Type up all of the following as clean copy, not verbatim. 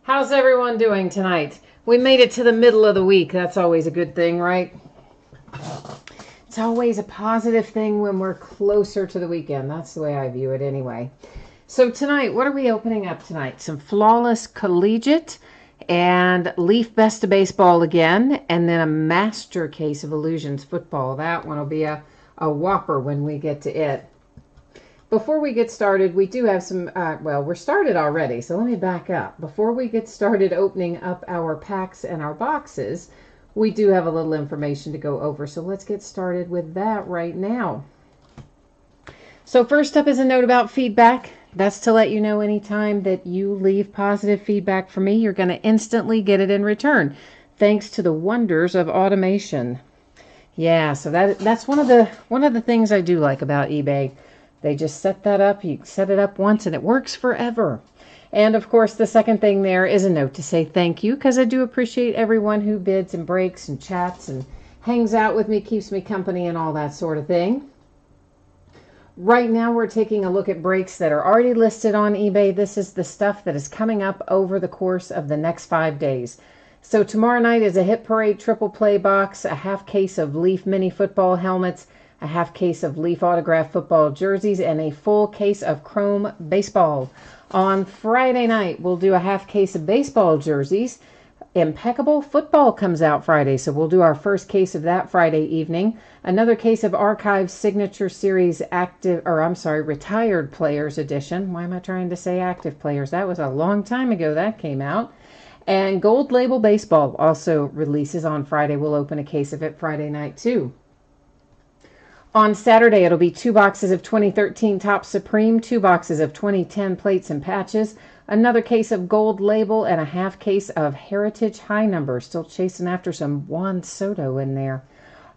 How's everyone doing tonight? We made it to the middle of the week. That's always a good thing, right? It's always a positive thing when we're closer to the weekend. That's the way I view it anyway. So tonight, what are we opening up tonight? Some Flawless Collegiate and Leaf Best of Baseball again, and then a Master Case of Illusions Football. That one will be a whopper when we get to it. Before we get started, we do have some, we're started already, so let me back up. Before we get started opening up our packs and our boxes, we do have a little information to go over, so let's get started with that right now. So first up is a note about feedback. That's to let you know anytime that you leave positive feedback for me, you're going to instantly get it in return, thanks to the wonders of automation. Yeah, so that's one of the things I do like about eBay. They just set that up. You set it up once and it works forever. And of course, the second thing there is a note to say thank you, because I do appreciate everyone who bids and breaks and chats and hangs out with me, keeps me company and all that sort of thing. Right now, we're taking a look at breaks that are already listed on eBay. This is the stuff that is coming up over the course of the next 5 days. So tomorrow night is a Hit Parade triple play box, a half case of Leaf mini football helmets, a half case of Leaf autograph football jerseys, and a full case of Chrome baseball. On Friday night, we'll do a half case of baseball jerseys. Impeccable football comes out Friday, so we'll do our first case of that Friday evening. Another case of Archive Signature Series Retired Players Edition. Why am I trying to say active players? That was a long time ago that came out. And Gold Label Baseball also releases on Friday. We'll open a case of it Friday night too. On Saturday, it'll be 2 boxes of 2013 Topps Supreme, 2 boxes of 2010 plates and patches, another case of Gold Label, and a half case of Heritage High Number. Still chasing after some Juan Soto in there.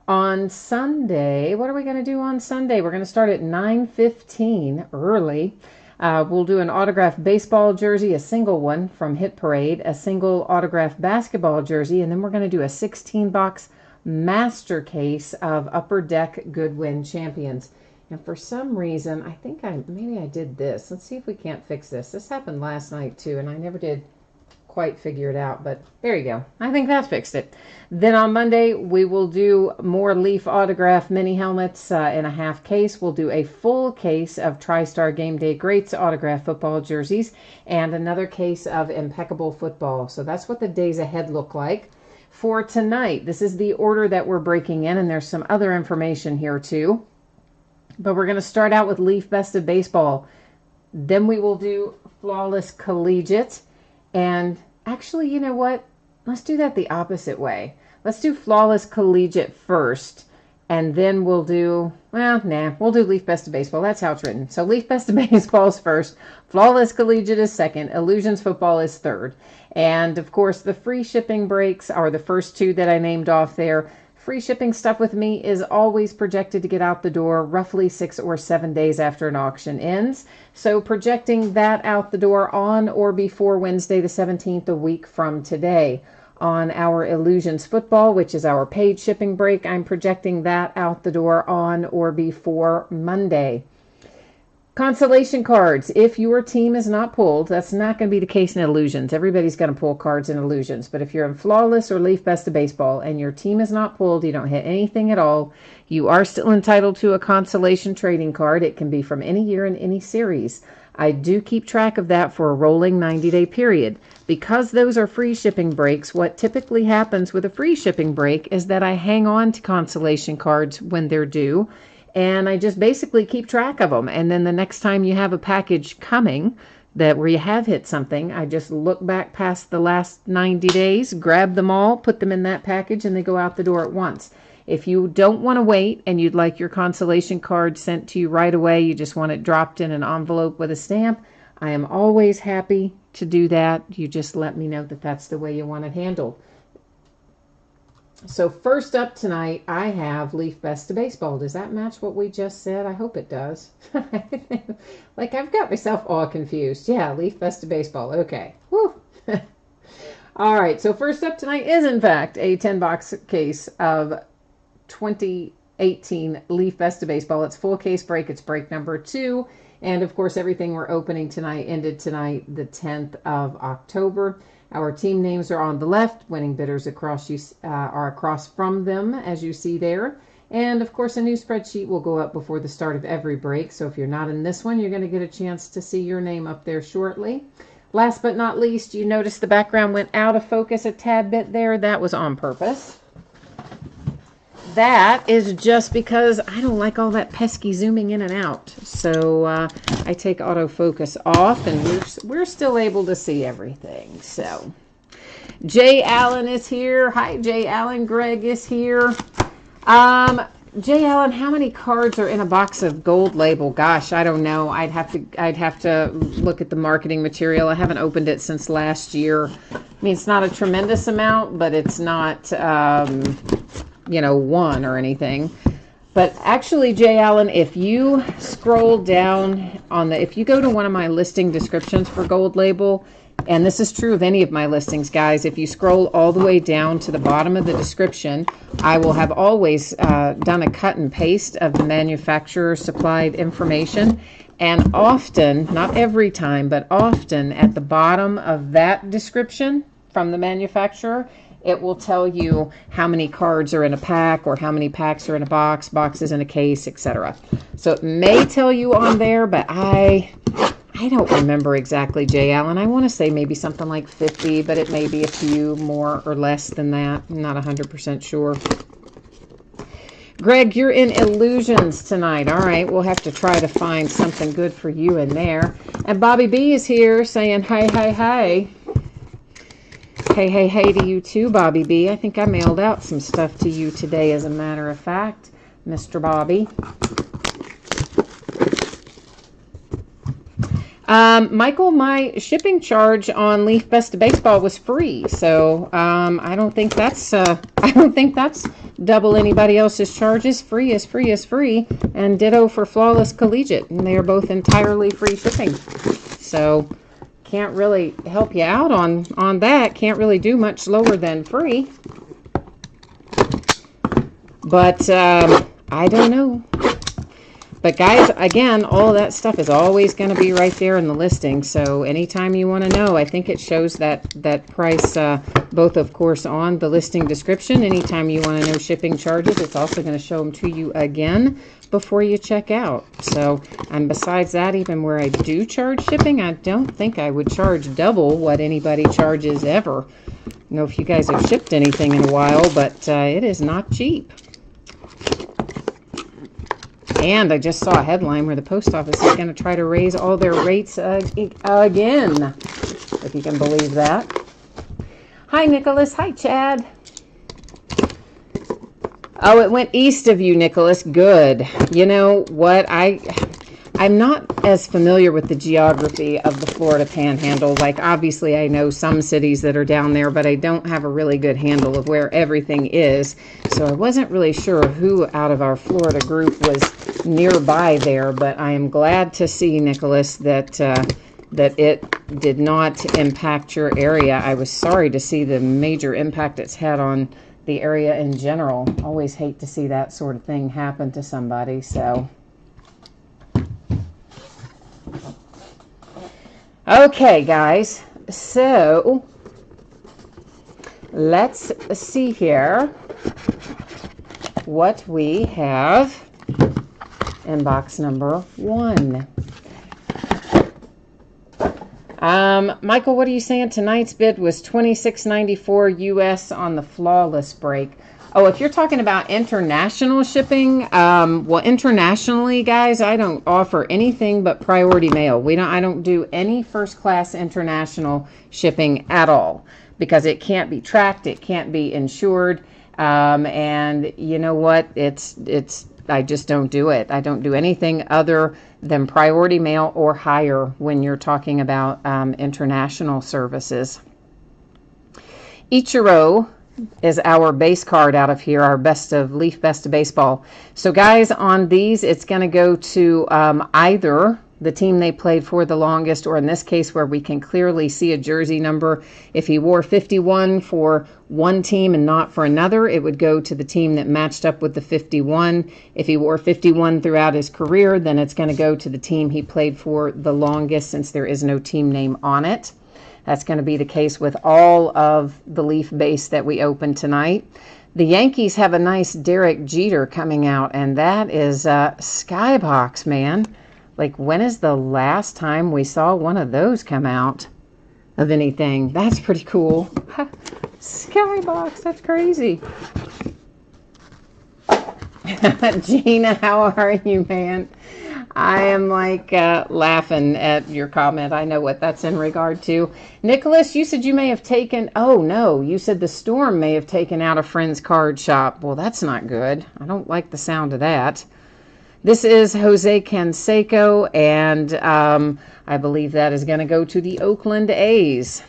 On Sunday, what are we going to do on Sunday? We're going to start at 9:15 early. We'll do an autographed baseball jersey, a single one from Hit Parade, a single autographed basketball jersey, and then we're going to do a 16-box master case of Upper Deck Goodwin Champions. And for some reason, I think maybe I did this. Let's see if we can't fix this. This happened last night too, and I never did quite figure it out, but there you go. I think that fixed it. Then on Monday, we will do more Leaf autograph mini helmets in a half case. We'll do a full case of TriStar Game Day Greats autograph football jerseys and another case of Impeccable Football. So that's what the days ahead look like. For tonight, this is the order that we're breaking in, and there's some other information here too. But we're going to start out with Leaf Best of Baseball. Then we will do Flawless Collegiate. And actually, you know what? Let's do that the opposite way. Let's do Flawless Collegiate first, and then we'll do, we'll do Leaf Best of Baseball. That's how it's written. So Leaf Best of Baseball is first, Flawless Collegiate is second, Illusions Football is third. And of course, the free shipping breaks are the first 2 that I named off there. Free shipping stuff with me is always projected to get out the door roughly 6 or 7 days after an auction ends. So projecting that out the door on or before Wednesday the 17th, a week from today. On our Illusions Football, which is our paid shipping break, I'm projecting that out the door on or before Monday. Consolation cards. If your team is not pulled, that's not going to be the case in Illusions. Everybody's going to pull cards in Illusions. But if you're in Flawless or Leaf Best of Baseball and your team is not pulled, you don't hit anything at all, you are still entitled to a consolation trading card. It can be from any year in any series. I do keep track of that for a rolling 90-day period. Because those are free shipping breaks, what typically happens with a free shipping break is that I hang on to consolation cards when they're due, and I just basically keep track of them. And then the next time you have a package coming where you have hit something, I just look back past the last 90 days, grab them all, put them in that package, and they go out the door at once. If you don't want to wait and you'd like your consolation card sent to you right away, you just want it dropped in an envelope with a stamp, I am always happy to do that. You just let me know that that's the way you want it handled. So first up tonight, I have Leaf Best of Baseball. Does that match what we just said? I hope it does. Like, I've got myself all confused. Yeah, Leaf Best of Baseball. Okay. Woo. All right, so first up tonight is, in fact, a 10-box case of 2018 Leaf Best of Baseball. It's full case break. It's break number 2. And of course, everything we're opening tonight ended tonight, the 10th of October. Our team names are on the left. Winning bidders across are across from them, as you see there. And of course, a new spreadsheet will go up before the start of every break. So if you're not in this one, you're going to get a chance to see your name up there shortly. Last but not least, you notice the background went out of focus a tad bit there. That was on purpose. That is just because I don't like all that pesky zooming in and out. So I take autofocus off, and we're still able to see everything. So Jay Allen is here. Hi, Jay Allen. Greg is here. Jay Allen, how many cards are in a box of Gold Label? Gosh, I don't know. I'd have to look at the marketing material. I haven't opened it since last year. I mean, it's not a tremendous amount, but it's not one or anything. But actually, Jay Allen, if you scroll down if you go to one of my listing descriptions for Gold Label, and this is true of any of my listings, guys, if you scroll all the way down to the bottom of the description, I will have always done a cut and paste of the manufacturer supplied information. And often, not every time, but often at the bottom of that description from the manufacturer, it will tell you how many cards are in a pack or how many packs are in a box, boxes in a case, etc. So it may tell you on there, but I don't remember exactly, Jay Allen. I want to say maybe something like 50, but it may be a few more or less than that. I'm not 100% sure. Greg, you're in Illusions tonight. All right, we'll have to try to find something good for you in there. And Bobby B is here saying hi, hi, hi. Hey, hey, hey to you too, Bobby B. I think I mailed out some stuff to you today, as a matter of fact, Mr. Bobby. Michael, my shipping charge on Leaf Best of Baseball was free, so I don't think that's double anybody else's charges. Free is free is free, and ditto for Flawless Collegiate, and they are both entirely free shipping. So can't really help you out on that. Can't really do much lower than free. But I don't know. But guys, again, all of that stuff is always going to be right there in the listing. So anytime you want to know, I think it shows that price both, of course, on the listing description. Anytime you want to know shipping charges, it's also going to show them to you again before you check out. So, and besides that, even where I do charge shipping, I don't think I would charge double what anybody charges ever. I don't know if you guys have shipped anything in a while, but it is not cheap. And I just saw a headline where the post office is going to try to raise all their rates again, if you can believe that. Hi, Nicholas. Hi, Chad. Oh, it went east of you, Nicholas. Good. You know what? I'm not as familiar with the geography of the Florida Panhandle. Like, obviously, I know some cities that are down there, but I don't have a really good handle of where everything is. So I wasn't really sure who out of our Florida group was nearby there. But I am glad to see, Nicholas, that it did not impact your area. I was sorry to see the major impact it's had on the area in general. Always hate to see that sort of thing happen to somebody. So okay, guys, so let's see here what we have in box number 1. Michael, what are you saying? Tonight's bid was $26.94 US on the Flawless break. Oh, if you're talking about international shipping, well, internationally, guys, I don't offer anything but priority mail. I don't do any first-class international shipping at all because it can't be tracked, it can't be insured, and you know what? I just don't do it. I don't do anything other than priority mail or higher when you're talking about international services. Ichiro is our base card out of here, our Leaf Best of Baseball. So guys, on these, it's going to go to either the team they played for the longest, or in this case where we can clearly see a jersey number. If he wore 51 for one team and not for another, it would go to the team that matched up with the 51. If he wore 51 throughout his career, then it's going to go to the team he played for the longest, since there is no team name on it. That's going to be the case with all of the Leaf base that we open tonight. The Yankees have a nice Derek Jeter coming out, and that is Skybox, man. Like, when is the last time we saw one of those come out of anything? That's pretty cool. Skybox, that's crazy. Gina, how are you, man? I am like laughing at your comment. I know what that's in regard to. Nicholas, you said you may have taken, oh no, you said the storm may have taken out a friend's card shop. Well, that's not good. I don't like the sound of that. This is Jose Canseco, and I believe that is going to go to the Oakland A's.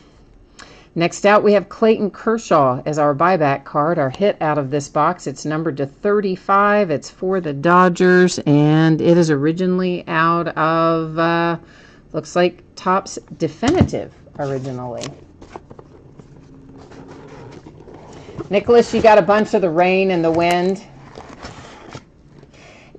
Next out, we have Clayton Kershaw as our buyback card, our hit out of this box. It's numbered to 35. It's for the Dodgers, and it is originally out of, looks like Topps Definitive originally. Nicholas, you got a bunch of the rain and the wind.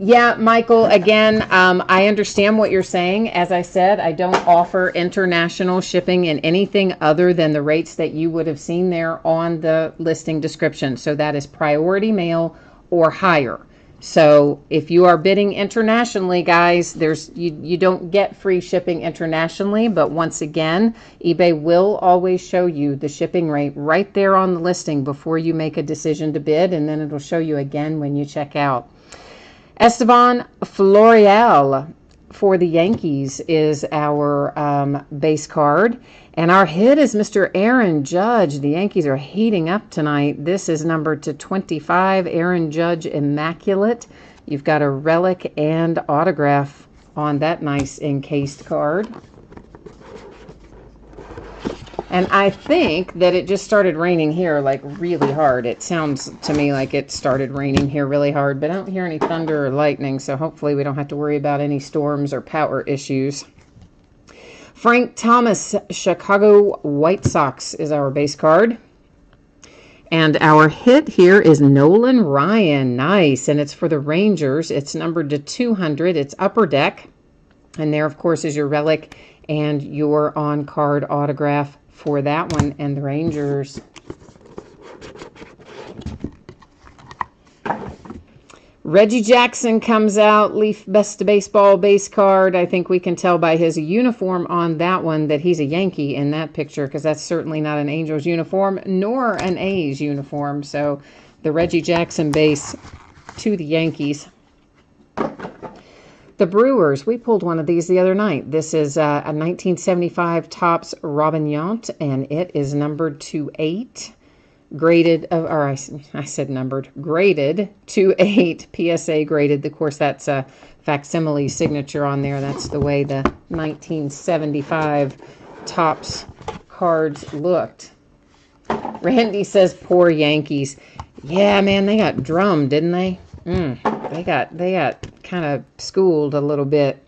Yeah, Michael, again, I understand what you're saying. As I said, I don't offer international shipping in anything other than the rates that you would have seen there on the listing description. So that is priority mail or higher. So if you are bidding internationally, guys, you don't get free shipping internationally. But once again, eBay will always show you the shipping rate right there on the listing before you make a decision to bid. And then it'll show you again when you check out. Esteban Florial for the Yankees is our base card. And our hit is Mr. Aaron Judge. The Yankees are heating up tonight. This is numbered to 25, Aaron Judge Immaculate. You've got a relic and autograph on that nice encased card. And I think that it just started raining here, like, really hard. It sounds to me like it started raining here really hard, but I don't hear any thunder or lightning, so hopefully we don't have to worry about any storms or power issues. Frank Thomas, Chicago White Sox is our base card. And our hit here is Nolan Ryan. Nice. And it's for the Rangers. It's numbered to 200. It's upper deck. And there, of course, is your relic and your on-card autograph for that one and the Rangers. Reggie Jackson comes out, Leaf Best Baseball base card. I think we can tell by his uniform on that one that he's a Yankee in that picture, because that's certainly not an Angels uniform nor an A's uniform. So the Reggie Jackson base to the Yankees. The Brewers, we pulled one of these the other night. This is a 1975 Topps Robin Yount, and it is numbered to 8. Graded, or I said numbered, graded to 8, PSA graded. Of course, that's a facsimile signature on there. That's the way the 1975 Topps cards looked. Randy says, poor Yankees. Yeah, man, they got drummed, didn't they? They got kind of schooled a little bit.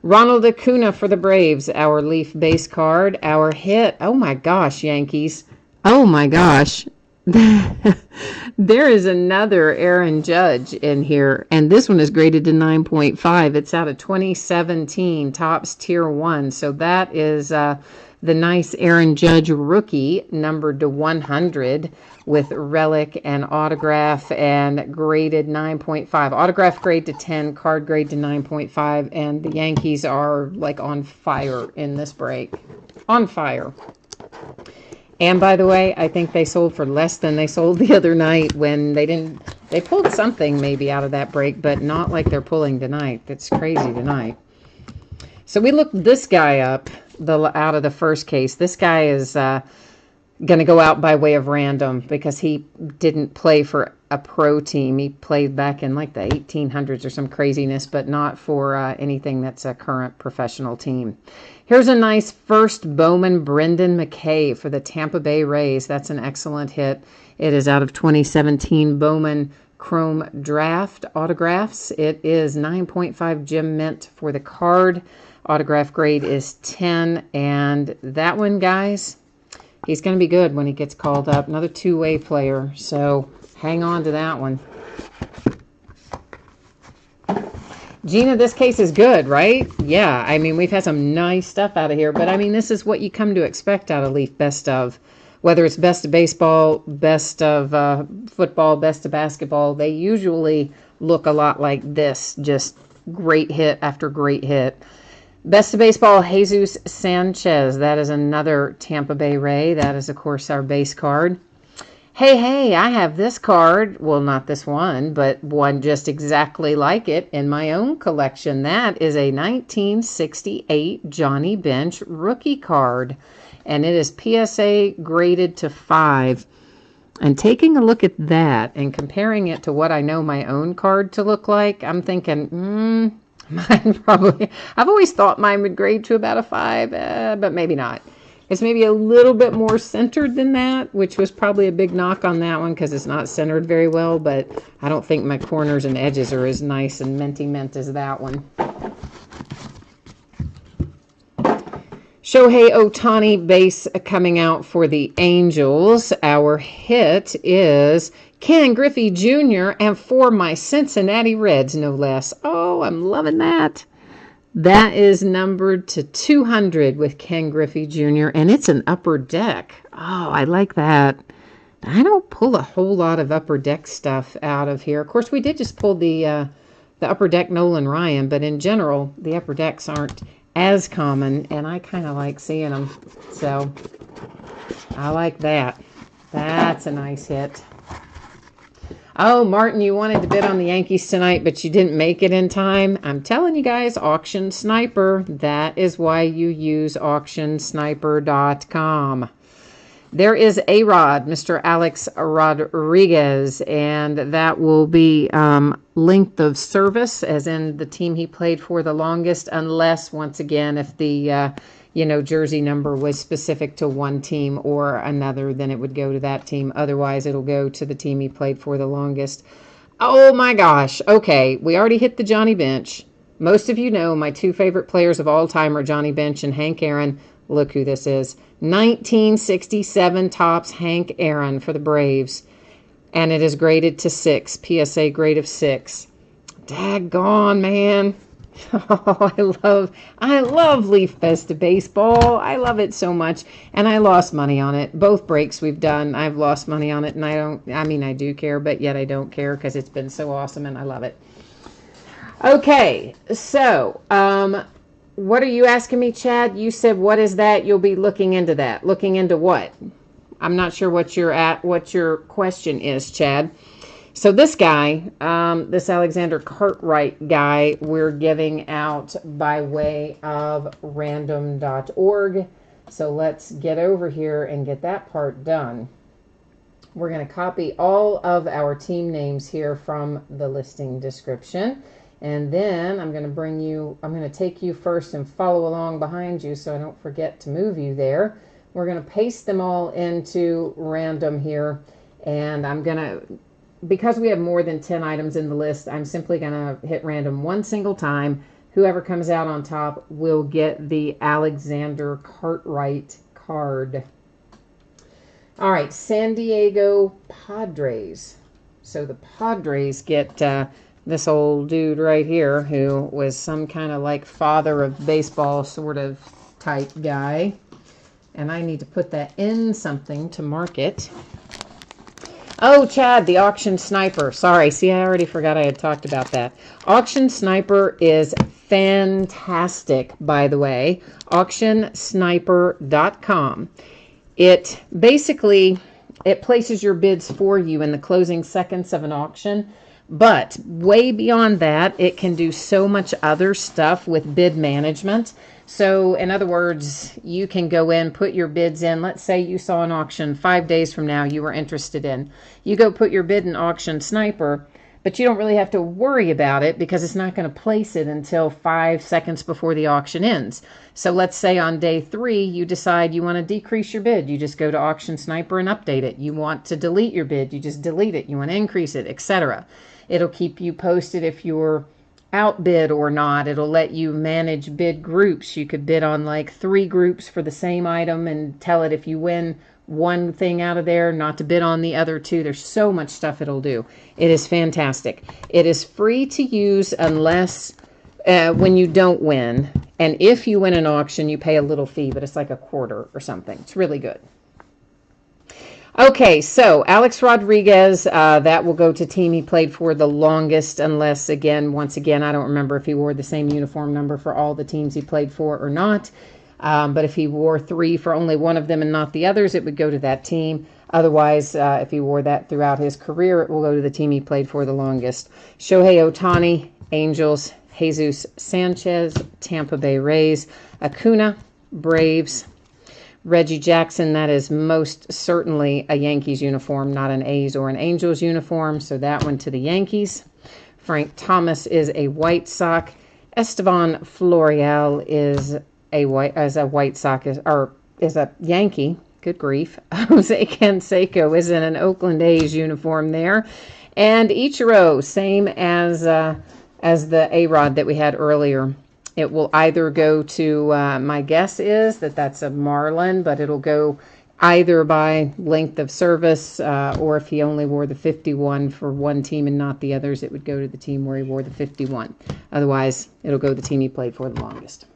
Ronald Acuna for the Braves, our Leaf base card. Our hit, oh my gosh, Yankees. Oh my gosh. There is another Aaron Judge in here, and this one is graded to 9.5. It's out of 2017 Topps Tier 1. So that is the nice Aaron Judge rookie, numbered to 100 with relic and autograph, and graded 9.5. Autograph grade to 10, card grade to 9.5, and the Yankees are like on fire in this break. On fire. And by the way, I think they sold for less than they sold the other night when they pulled something maybe out of that break, but not like they're pulling tonight. That's crazy tonight. So we looked this guy up out of the first case. This guy is going to go out by way of random because he didn't play for a pro team. He played back in like the 1800s or some craziness, but not for anything that's a current professional team. Here's a nice first Bowman Brendan McKay for the Tampa Bay Rays. That's an excellent hit. It is out of 2017 Bowman Chrome Draft autographs. It is 9.5 gem mint for the card. Autograph grade is 10. And that one, guys, he's going to be good when he gets called up. Another two-way player. So hang on to that one. Gina, this case is good, right? Yeah, I mean, we've had some nice stuff out of here. But, I mean, this is what you come to expect out of Leaf Best of. Whether it's best of baseball, best of football, best of basketball, they usually look a lot like this. Just great hit after great hit. Best of baseball, Jesus Sanchez. That is another Tampa Bay Ray. That is, of course, our base card. Hey, I have this card. Well, not this one, but one just exactly like it in my own collection. That is a 1968 Johnny Bench rookie card. And it is PSA graded to 5. And taking a look at that and comparing it to what I know my own card to look like, I'm thinking, mine probably, I've always thought mine would grade to about a 5, but maybe not. It's maybe a little bit more centered than that, which was probably a big knock on that one because it's not centered very well, but I don't think my corners and edges are as nice and minty mint as that one. Shohei Ohtani base coming out for the Angels. Our hit is Ken Griffey Jr. and for my Cincinnati Reds, no less. Oh, I'm loving that. That is numbered to 200 with Ken Griffey Jr. and it's an upper deck. Oh, I like that. I don't pull a whole lot of upper deck stuff out of here. Of course, we did just pull the upper deck Nolan Ryan, but in general, the upper decks aren't as common, and I kind of like seeing them. So I like that. That's a nice hit. Oh, Martin, you wanted to bid on the Yankees tonight, but you didn't make it in time. I'm telling you guys, Auction Sniper. That is why you use auctionsniper.com. There is A-Rod, Mr. Alex Rodriguez, and that will be length of service, as in the team he played for the longest, unless, once again, if the jersey number was specific to one team or another, then it would go to that team. Otherwise, it'll go to the team he played for the longest. Oh, my gosh. Okay, we already hit the Johnny Bench. Most of you know my two favorite players of all time are Johnny Bench and Hank Aaron. Look who this is. 1967 Topps Hank Aaron for the Braves. And it is graded to 6. PSA grade of 6. Daggone, man. Oh, I love Leaf Best of Baseball. I love it so much. And I lost money on it. Both breaks we've done, I've lost money on it. And I do care, but yet I don't care because it's been so awesome and I love it. Okay, so, what are you asking me, Chad? You said, what is that? You'll be looking into that. Looking into what? I'm not sure what your question is, Chad. So this guy, this Alexander Cartwright guy, we're giving out by way of random.org. So let's get over here and get that part done. We're going to copy all of our team names here from the listing description. And then I'm going to take you first and follow along behind you so I don't forget to move you there. We're going to paste them all into random here. And because we have more than 10 items in the list, I'm simply going to hit random one single time. Whoever comes out on top will get the Alexander Cartwright card. All right, San Diego Padres. So the Padres get this old dude right here who was some kind of like father of baseball sort of type guy. And I need to put that in something to mark it. Oh, Chad, the Auction Sniper. Sorry, see, I already forgot I had talked about that. Auction Sniper is fantastic, by the way. Auctionsniper.com. It places your bids for you in the closing seconds of an auction. But way beyond that, it can do so much other stuff with bid management. So in other words, you can go in, put your bids in. Let's say you saw an auction 5 days from now you were interested in. You go put your bid in Auction Sniper. but you don't really have to worry about it because it's not going to place it until 5 seconds before the auction ends. So let's say on day 3, you decide you want to decrease your bid. You just go to Auction Sniper and update it. You want to delete your bid. You just delete it. You want to increase it, etc. It'll keep you posted if you're outbid or not. It'll let you manage bid groups. You could bid on like 3 groups for the same item and tell it if you win one thing out of there not to bid on the other 2. There's so much stuff it'll do. It is fantastic. It is free to use unless when you don't win, and if you win an auction you pay a little fee, but it's like a quarter or something. It's really good. Okay, so Alex Rodriguez, that will go to team he played for the longest, unless, once again, I don't remember if he wore the same uniform number for all the teams he played for or not. But if he wore 3 for only one of them and not the others, it would go to that team. Otherwise, if he wore that throughout his career, it will go to the team he played for the longest. Shohei Ohtani, Angels. Jesus Sanchez, Tampa Bay Rays. Acuna, Braves. Reggie Jackson, that is most certainly a Yankees uniform, not an A's or an Angels uniform, so that one to the Yankees. Frank Thomas is a White Sox. Estevan Florial is a Yankee. Good grief. Jose Canseco is in an Oakland A's uniform there. And Ichiro, same as the A-Rod that we had earlier. It will either go to, my guess is that that's a Marlin, but it'll go either by length of service, or if he only wore the 51 for one team and not the others, it would go to the team where he wore the 51. Otherwise, it'll go to the team he played for the longest.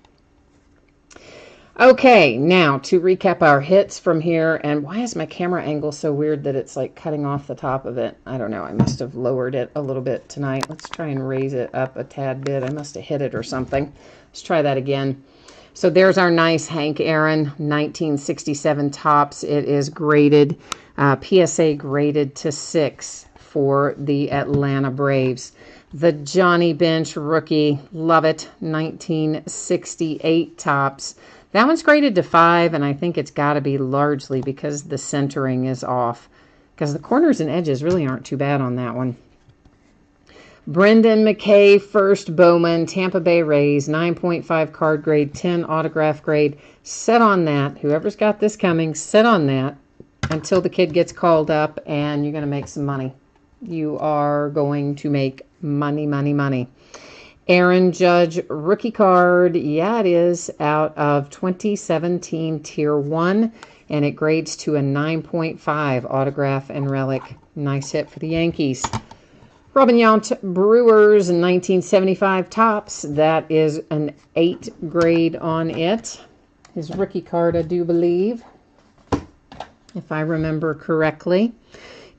Okay, now to recap our hits from here, and why is my camera angle so weird that it's like cutting off the top of it? I don't know, I must have lowered it a little bit tonight. Let's try and raise it up a tad bit. I must have hit it or something. Let's try that again. So there's our nice Hank Aaron 1967 Topps. It is graded, PSA graded to 6 for the Atlanta Braves. The Johnny Bench rookie, love it, 1968 Topps. That one's graded to 5, and I think it's got to be largely because the centering is off, because the corners and edges really aren't too bad on that one. Brendan McKay, first Bowman, Tampa Bay Rays, 9.5 card grade, 10 autograph grade. Set on that. Whoever's got this coming, sit on that until the kid gets called up, and you're going to make some money. You are going to make money, money, money. Aaron Judge, rookie card. Yeah, it is out of 2017 Tier 1, and it grades to a 9.5 autograph and relic. Nice hit for the Yankees. Robin Yount, Brewers, 1975 Topps. That is an 8 grade on it. His rookie card, I do believe, if I remember correctly.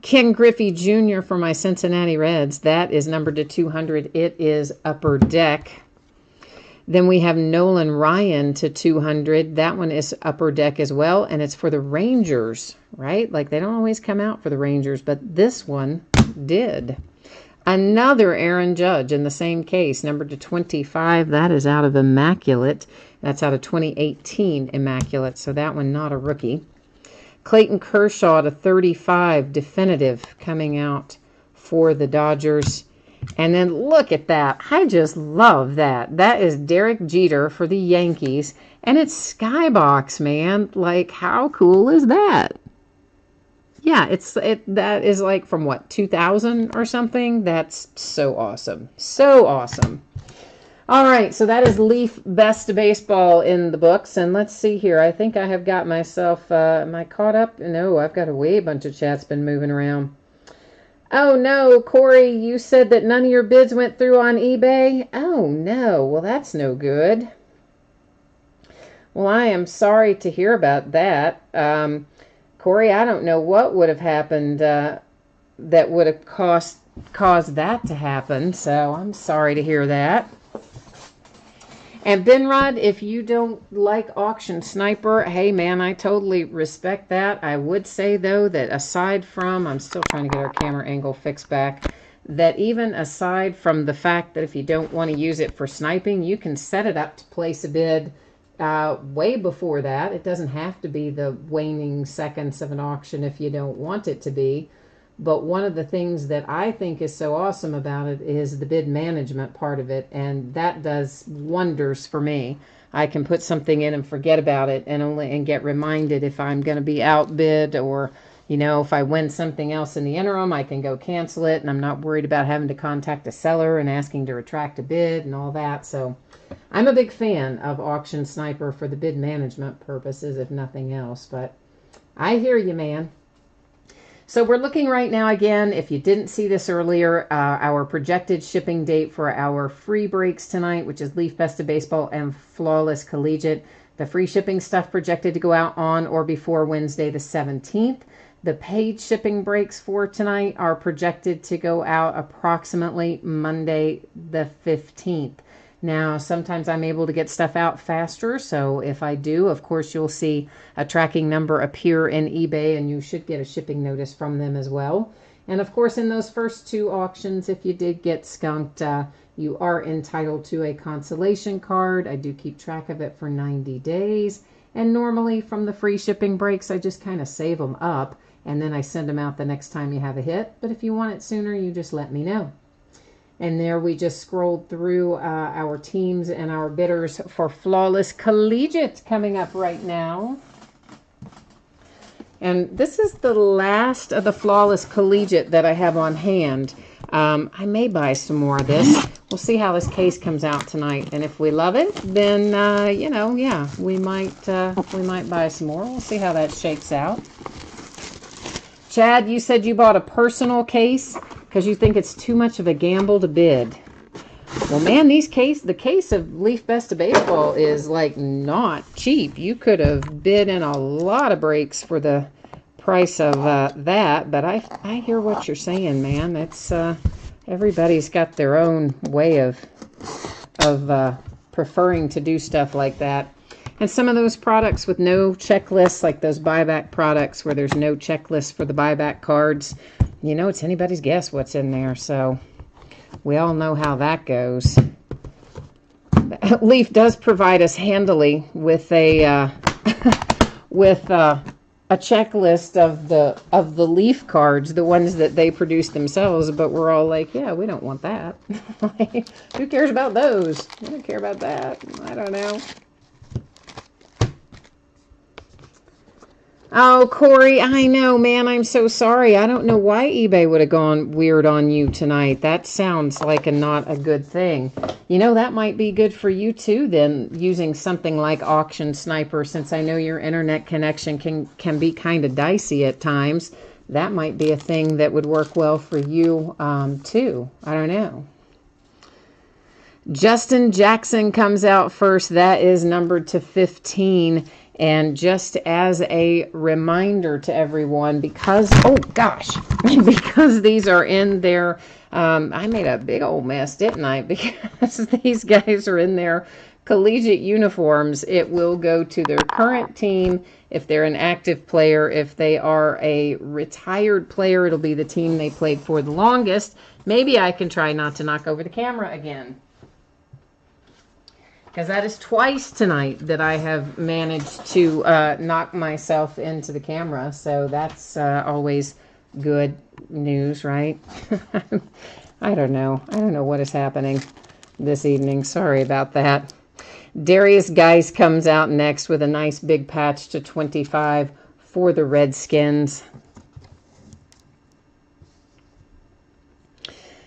Ken Griffey Jr. for my Cincinnati Reds. That is numbered to 200. It is upper deck. Then we have Nolan Ryan to 200. That one is upper deck as well, and it's for the Rangers, right? Like, they don't always come out for the Rangers, but this one did. Another Aaron Judge in the same case, numbered to 25. That is out of Immaculate. That's out of 2018 Immaculate, so that one not a rookie. Clayton Kershaw to 35, definitive, coming out for the Dodgers. And then look at that. I just love that. That is Derek Jeter for the Yankees. And it's Skybox, man. Like, how cool is that? Yeah, that is like from what, 2000 or something? That's so awesome. So awesome. All right, so that is Leaf Best Baseball in the books. And let's see here. I think I have got myself, am I caught up? No, I've got a way bunch of chats been moving around. Oh, no, Corey, you said that none of your bids went through on eBay? Oh, no. Well, that's no good. Well, I am sorry to hear about that. Corey, I don't know what would have happened that would have caused that to happen. So I'm sorry to hear that. And Benrod, if you don't like Auction Sniper, hey man, I totally respect that. I would say though that aside from, I'm still trying to get our camera angle fixed back, that even aside from the fact that if you don't want to use it for sniping, you can set it up to place a bid way before that. It doesn't have to be the waning seconds of an auction if you don't want it to be. But one of the things that I think is so awesome about it is the bid management part of it, and that does wonders for me. I can put something in and forget about it and get reminded if I'm going to be outbid, or if I win something else in the interim, I can go cancel it, and I'm not worried about having to contact a seller and asking to retract a bid and all that. So I'm a big fan of Auction Sniper for the bid management purposes, if nothing else. But I hear you, man. So we're looking right now, again, if you didn't see this earlier, our projected shipping date for our free breaks tonight, which is Leaf Best of Baseball and Flawless Collegiate. The free shipping stuff projected to go out on or before Wednesday the 17th. The paid shipping breaks for tonight are projected to go out approximately Monday the 15th. Now, sometimes I'm able to get stuff out faster, so if I do, of course, you'll see a tracking number appear in eBay, and you should get a shipping notice from them as well. And of course, in those first two auctions, if you did get skunked, you are entitled to a consolation card. I do keep track of it for 90 days. And normally from the free shipping breaks, I just kind of save them up, and then I send them out the next time you have a hit. But if you want it sooner, you just let me know. And there we just scrolled through our teams and our bidders for Flawless Collegiate coming up right now. And this is the last of the Flawless Collegiate that I have on hand. I may buy some more of this. We'll see how this case comes out tonight. And if we love it, then, yeah, we might buy some more. We'll see how that shakes out. Chad, you said you bought a personal case because you think it's too much of a gamble to bid. Well, man, the case of Leaf Best of Baseball is like not cheap. You could have bid in a lot of breaks for the price of that, but I hear what you're saying, man. It's everybody's got their own way of preferring to do stuff like that. And some of those products with no checklists, like those buyback products where there's no checklist for the buyback cards, it's anybody's guess what's in there. So we all know how that goes. Leaf does provide us handily with a a checklist of the Leaf cards, the ones that they produce themselves, but we're all like, yeah, we don't want that. Who cares about those? I don't care about that. I don't know. Oh, Corey, I know, man. I'm so sorry. I don't know why eBay would have gone weird on you tonight. That sounds like not a good thing. That might be good for you too, then, using something like Auction Sniper, since I know your internet connection can be kind of dicey at times. That might be a thing that would work well for you too. I don't know. Justin Jackson comes out first. That is numbered to 15. And just as a reminder to everyone, because these are in their, I made a big old mess, didn't I? Because these guys are in their collegiate uniforms, it will go to their current team. If they're an active player, if they are a retired player, it'll be the team they played for the longest. Maybe I can try not to knock over the camera again, because that is twice tonight that I have managed to knock myself into the camera. So that's always good news, right? I don't know. I don't know what is happening this evening. Sorry about that. Darius Geis comes out next with a nice big patch to 25 for the Redskins.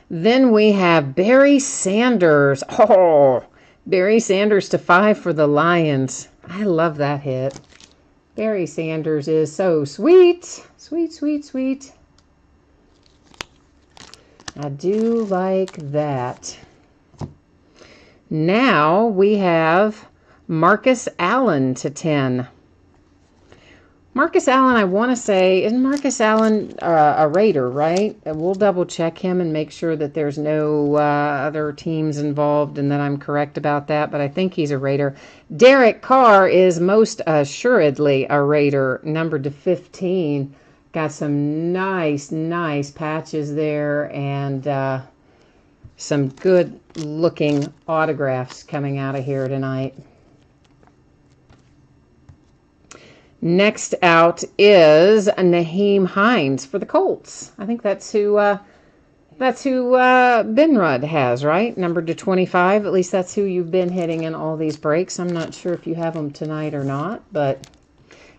Then we have Barry Sanders. Oh, Barry Sanders to 5 for the Lions. I love that hit. Barry Sanders is so sweet. Sweet, sweet, sweet. I do like that. Now we have Marcus Allen to 10. Marcus Allen, I want to say, isn't Marcus Allen a Raider, right? We'll double check him and make sure that there's no other teams involved and that I'm correct about that, but I think he's a Raider. Derek Carr is most assuredly a Raider, numbered to 15. Got some nice, nice patches there and some good-looking autographs coming out of here tonight. Next out is Naheem Hines for the Colts. I think that's who Benrud has, right? Numbered to 25. At least that's who you've been hitting in all these breaks. I'm not sure if you have them tonight or not, but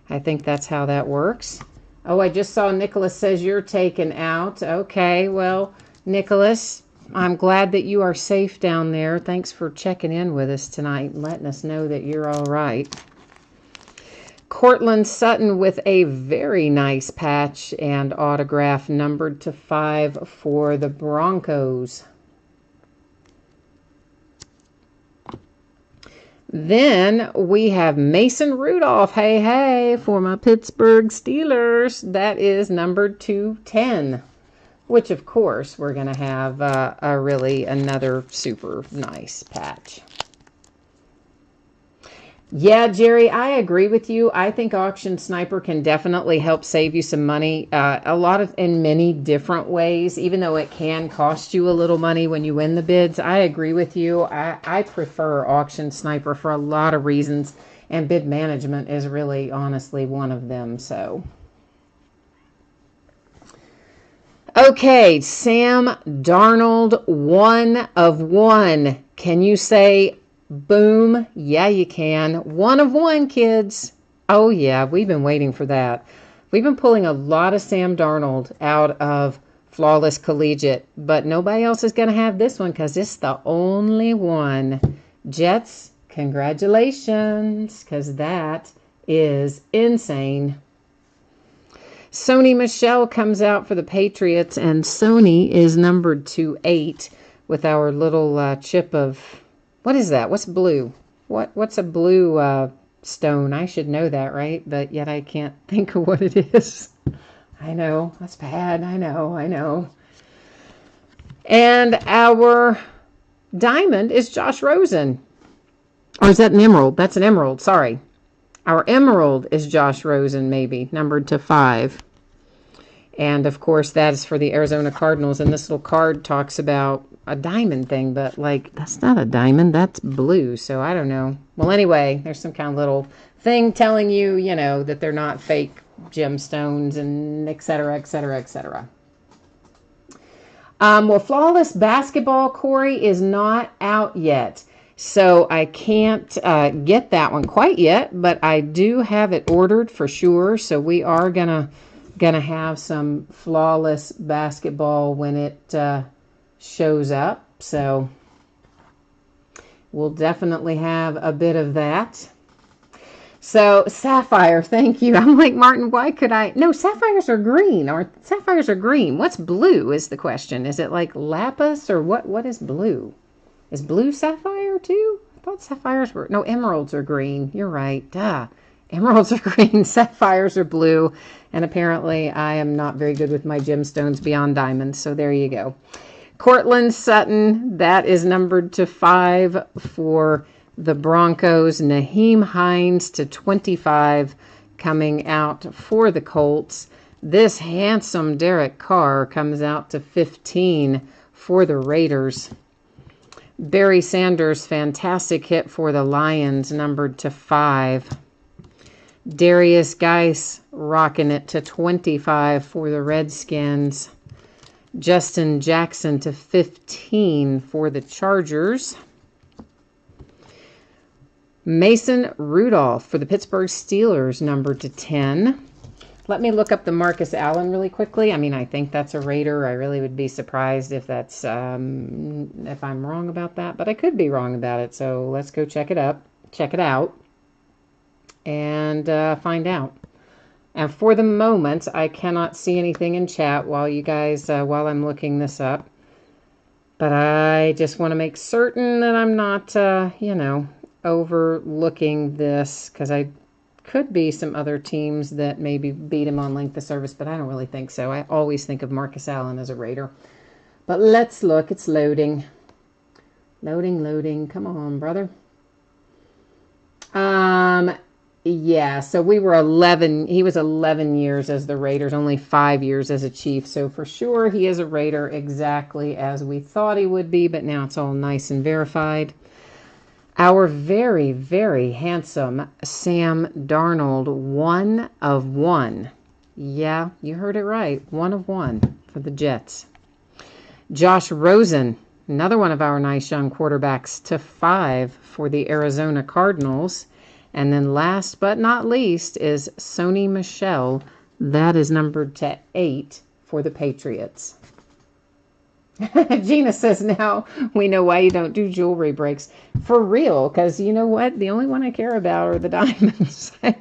I think that's how that works. Oh, I just saw Nicholas says you're taken out. Okay, well, Nicholas, I'm glad that you are safe down there. Thanks for checking in with us tonight and letting us know that you're all right. Cortland Sutton with a very nice patch and autograph numbered to 5 for the Broncos. Then we have Mason Rudolph, hey, for my Pittsburgh Steelers. That is numbered to 10, which of course we're going to have another super nice patch. Yeah, Jerry, I agree with you. I think Auction Sniper can definitely help save you some money, in many different ways, even though it can cost you a little money when you win the bids. I agree with you. I prefer Auction Sniper for a lot of reasons, and bid management is really, honestly, one of them. So, okay, Sam Darnold, 1 of 1. Can you say boom? Yeah, you can. 1 of 1, kids. Oh, yeah, we've been waiting for that. We've been pulling a lot of Sam Darnold out of Flawless Collegiate, but nobody else is going to have this one because it's the only one. Jets, congratulations, because that is insane. Sony Michelle comes out for the Patriots, and Sony is numbered to 8 with our little chip of... What is that? What's blue? What's a blue stone? I should know that, right? But yet I can't think of what it is. I know. That's bad. I know. And our diamond is Josh Rosen. Or is that an emerald? That's an emerald. Sorry. Our emerald is Josh Rosen, maybe, numbered to 5. And, of course, that is for the Arizona Cardinals. And this little card talks about a diamond thing, but, like, that's not a diamond. That's blue, so I don't know. Well, anyway, there's some kind of little thing telling you, you know, that they're not fake gemstones and et cetera, et cetera, et cetera. Well, Flawless Basketball, Corey, is not out yet. So I can't get that one quite yet, but I do have it ordered for sure. So we are gonna have some Flawless Basketball when it shows up. So we'll definitely have a bit of that. So Sapphire, thank you. I'm like, Martin, why could I? No, sapphires are green. Or sapphires are green. What's blue is the question. Is it like lapis or what? What is blue? Is blue sapphire too? I thought sapphires were... No, emeralds are green. You're right. Duh. Emeralds are green. Sapphires are blue. And apparently I am not very good with my gemstones beyond diamonds. So there you go. Cortland Sutton, that is numbered to 5 for the Broncos. Naheem Hines to 25 coming out for the Colts. This handsome Derek Carr comes out to 15 for the Raiders. Barry Sanders, fantastic hit for the Lions, numbered to 5. Darius Geis rocking it to 25 for the Redskins. Justin Jackson to 15 for the Chargers. Mason Rudolph for the Pittsburgh Steelers, numbered to 10. Let me look up the Marcus Allen really quickly. I mean, I think that's a Raider. I really would be surprised if that's if I'm wrong about that, but I could be wrong about it. So let's go check it out, and find out. And for the moment, I cannot see anything in chat while you guys while I'm looking this up. But I just want to make certain that I'm not overlooking this, because I could be some other teams that maybe beat him on length of service, but I don't really think so. I always think of Marcus Allen as a Raider. But let's look. It's loading. Loading. Come on, brother. Yeah, so we were 11. He was 11 years as the Raiders, only 5 years as a Chief. So for sure, he is a Raider exactly as we thought he would be, but now it's all nice and verified. Our very, very handsome Sam Darnold, 1/1. Yeah, you heard it right. 1/1 for the Jets. Josh Rosen, another one of our nice young quarterbacks, /5 for the Arizona Cardinals. And then last but not least is Sony Michel. That is numbered /8 for the Patriots. Gina says, now we know why you don't do jewelry breaks. For real, because you know what? The only one I care about are the diamonds. I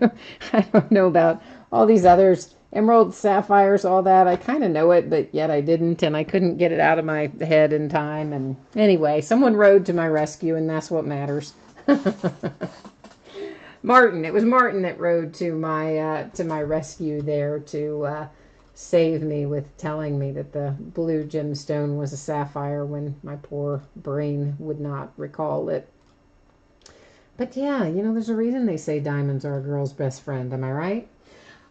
don't know about all these others. Emeralds, sapphires, all that. I kind of know it, but yet I didn't, and I couldn't get it out of my head in time. And anyway, someone rode to my rescue, and that's what matters. Martin. It was Martin that rode to my rescue there to save me with telling me that the blue gemstone was a sapphire when my poor brain would not recall it. But yeah, you know, there's a reason they say diamonds are a girl's best friend. Am I right?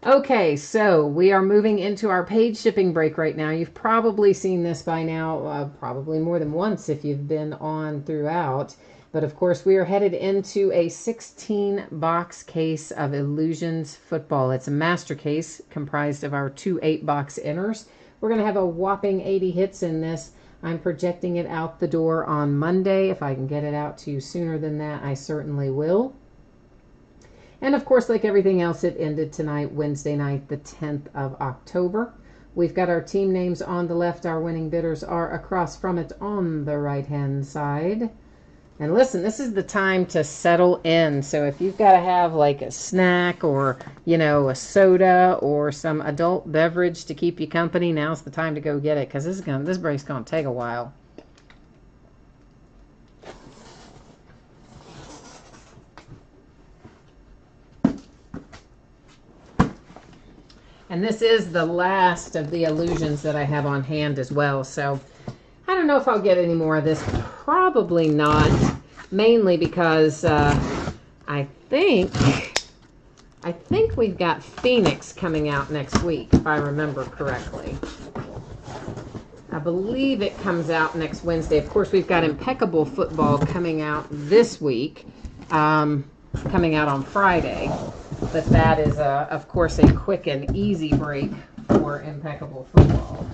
Okay, so we are moving into our paid shipping break right now. You've probably seen this by now, probably more than once if you've been on throughout. But of course, we are headed into a 16-box case of Illusions football. It's a master case comprised of our 2 8-box inners. We're going to have a whopping 80 hits in this. I'm projecting it out the door on Monday. If I can get it out to you sooner than that, I certainly will. And of course, like everything else, it ended tonight, Wednesday night, the 10th of October. We've got our team names on the left. Our winning bidders are across from it on the right-hand side. And listen, this is the time to settle in. So if you've got to have like a snack or, you know, a soda or some adult beverage to keep you company, now's the time to go get it, because this break's going to take a while. And this is the last of the Illusions that I have on hand as well. So I don't know if I'll get any more of this. Probably not. Mainly because I think we've got Phoenix coming out next week, if I remember correctly. I believe it comes out next Wednesday. Of course, we've got Impeccable Football coming out this week, coming out on Friday. But that is, of course, a quick and easy break for Impeccable Football.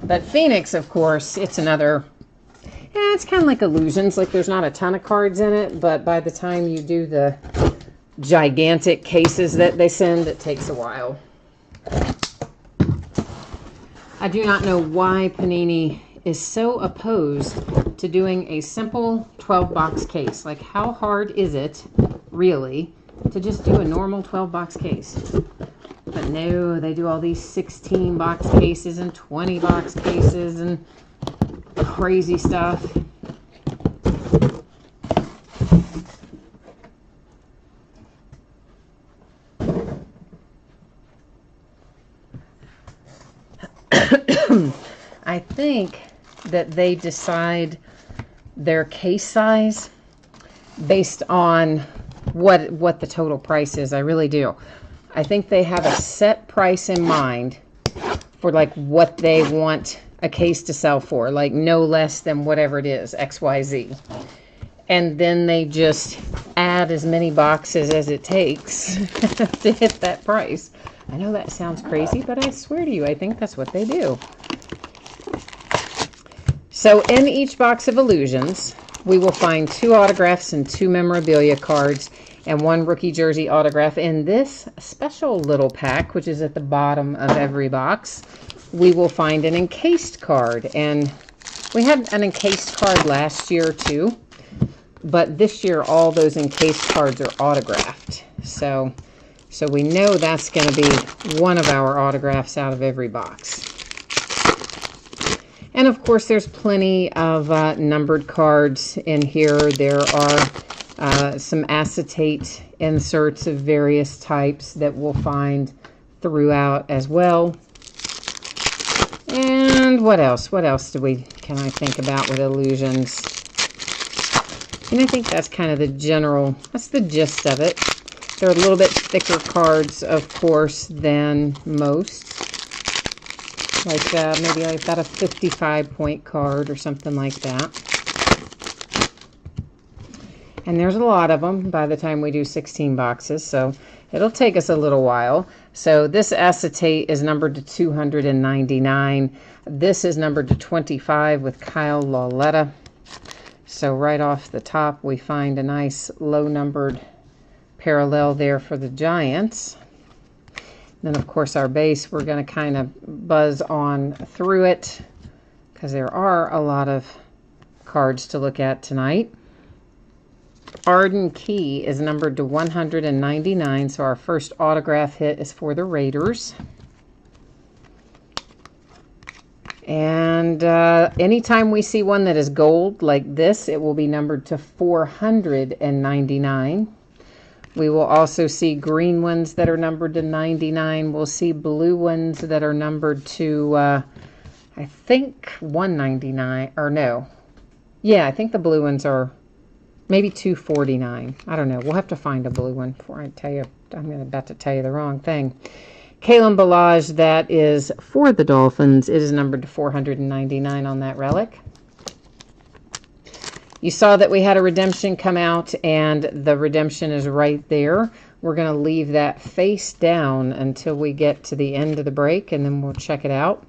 But Phoenix, of course, it's another, it's kind of like Illusions. Like there's not a ton of cards in it, but by the time you do the gigantic cases that they send, it takes a while. I do not know why Panini is so opposed to doing a simple 12-box case. Like, how hard is it, really, to just do a normal 12-box case? But no, they do all these 16-box cases and 20-box cases and crazy stuff. I think that they decide their case size based on what the total price is. I really do. I think they have a set price in mind for like what they want a case to sell for, like no less than whatever it is, XYZ. And then they just add as many boxes as it takes to hit that price. I know that sounds crazy, but I swear to you, I think that's what they do. So in each box of Illusions, we will find 2 autographs and 2 memorabilia cards and 1 rookie jersey autograph. In this special little pack, which is at the bottom of every box, we will find an encased card. And we had an encased card last year too, but this year all those encased cards are autographed. So we know that's going to be one of our autographs out of every box. And of course, there's plenty of numbered cards in here. There are some acetate inserts of various types that we'll find throughout as well. And what else? What else can I think about with Illusions? And I think that's kind of that's the gist of it. They're a little bit thicker cards, of course, than most. like maybe like about a 55-point card or something like that. And there's a lot of them by the time we do 16 boxes, so it'll take us a little while. So this acetate is numbered to 299. This is numbered to 25 with Kyle Lauletta. So right off the top, we find a nice low-numbered parallel there for the Giants. Then, of course, our base, we're going to kind of buzz on through it because there are a lot of cards to look at tonight. Arden Key is numbered to 199, so our first autograph hit is for the Raiders. And anytime we see one that is gold like this, it will be numbered to 499. We will also see green ones that are numbered to 99. We'll see blue ones that are numbered to, I think, 199. Or no. Yeah, I think the blue ones are maybe 249. I don't know. We'll have to find a blue one before I tell you. I'm about to tell you the wrong thing. Kalen Ballage, that is for the Dolphins. It is numbered to 499 on that relic. You saw that we had a redemption come out, and the redemption is right there. We're going to leave that face down until we get to the end of the break, and then we'll check it out.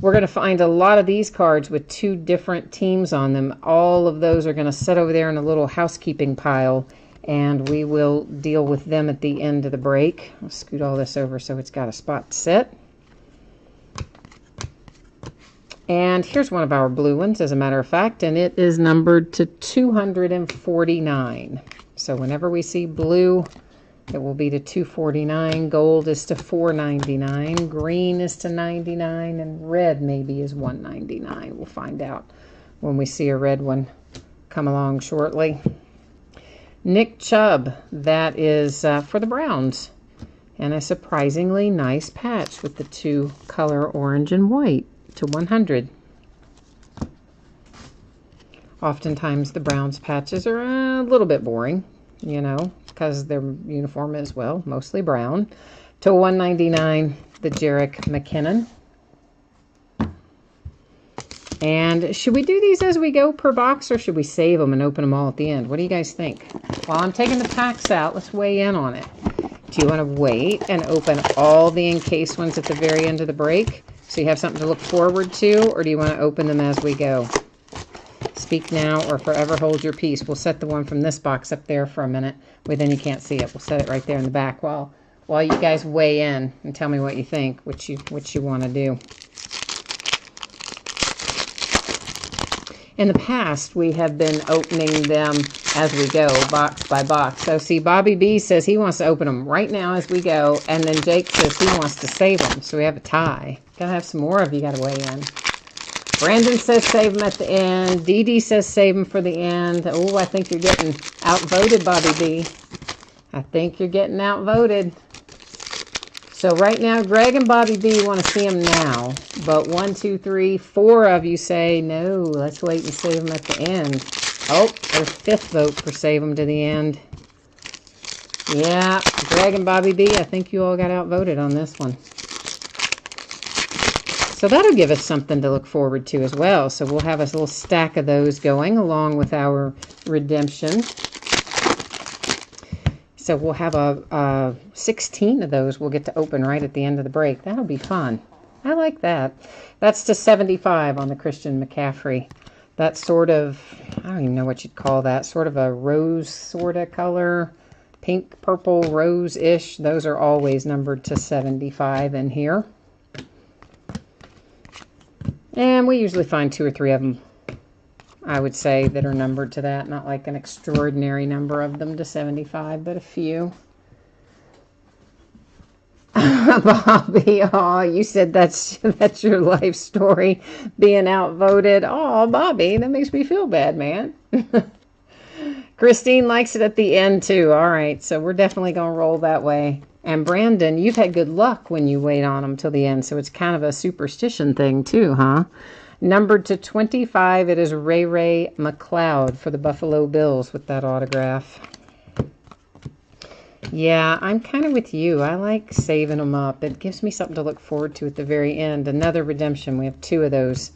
We're going to find a lot of these cards with two different teams on them. All of those are going to sit over there in a little housekeeping pile, and we will deal with them at the end of the break. I'll scoot all this over so it's got a spot to sit. And here's one of our blue ones, as a matter of fact, and it is numbered to 249. So whenever we see blue, it will be to 249. Gold is to 499. Green is to 99. And red maybe is 199. We'll find out when we see a red one come along shortly. Nick Chubb, that is for the Browns. And a surprisingly nice patch with the two color orange and white to 100. Oftentimes the Browns patches are a little bit boring, you know, because their uniform is, well, mostly brown. To 199, the Jerick McKinnon. And should we do these as we go per box, or should we save them and open them all at the end? What do you guys think? While I'm taking the packs out, let's weigh in on it. Do you want to wait and open all the encased ones at the very end of the break so you have something to look forward to, or do you want to open them as we go? Speak now or forever hold your peace. We'll set the one from this box up there for a minute. Well, then you can't see it. We'll set it right there in the back while you guys weigh in and tell me what you think, what you want to do. In the past, we have been opening them as we go, box by box. So see, Bobby B says he wants to open them right now as we go, and then Jake says he wants to save them. So we have a tie. Gotta have some more of you gotta weigh in. Brandon says save them at the end. Dee Dee says save them for the end. Oh, I think you're getting outvoted, Bobby B. I think you're getting outvoted. So right now, Greg and Bobby B want to see them now. But 1, 2, 3, 4 of you say, no, let's wait and save them at the end. Oh, there's 5th vote for save them to the end. Yeah, Greg and Bobby B, I think you all got outvoted on this one. So that'll give us something to look forward to as well. So we'll have a little stack of those going along with our redemption. So we'll have a 16 of those we'll get to open right at the end of the break. That'll be fun. I like that. That's to 75 on the Christian McCaffrey. That's sort of, I don't even know what you'd call that, sort of a rose sort of color, pink, purple, rose-ish. Those are always numbered to 75 in here. And we usually find 2 or 3 of them, I would say, that are numbered to that. Not like an extraordinary number of them to 75, but a few. Bobby, oh, you said that's your life story, being outvoted. Oh, Bobby, that makes me feel bad, man. Christine likes it at the end, too. All right, so we're definitely going to roll that way. And Brandon, you've had good luck when you wait on them till the end, so it's kind of a superstition thing, too, huh? Numbered to 25, it is Ray McLeod for the Buffalo Bills with that autograph. Yeah, I'm kind of with you. I like saving them up. It gives me something to look forward to at the very end. Another redemption. We have 2 of those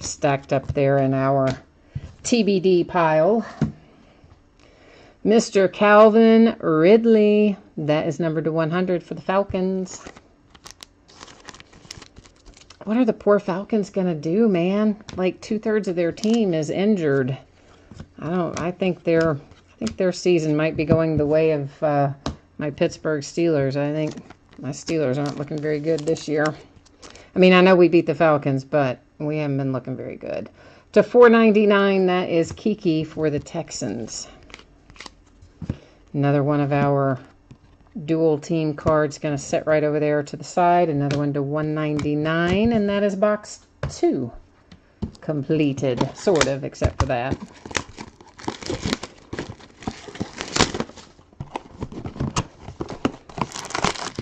stacked up there in our TBD pile. Mr. Calvin Ridley. That is numbered to 100 for the Falcons. What are the poor Falcons going to do, man? Like 2/3 of their team is injured. I think their season might be going the way of my Pittsburgh Steelers. I think my Steelers aren't looking very good this year. I mean, I know we beat the Falcons, but we haven't been looking very good. To 499, that is Kiki for the Texans. Another one of our dual team cards going to sit right over there to the side. Another one to 199, and that is box 2 completed, sort of, except for that.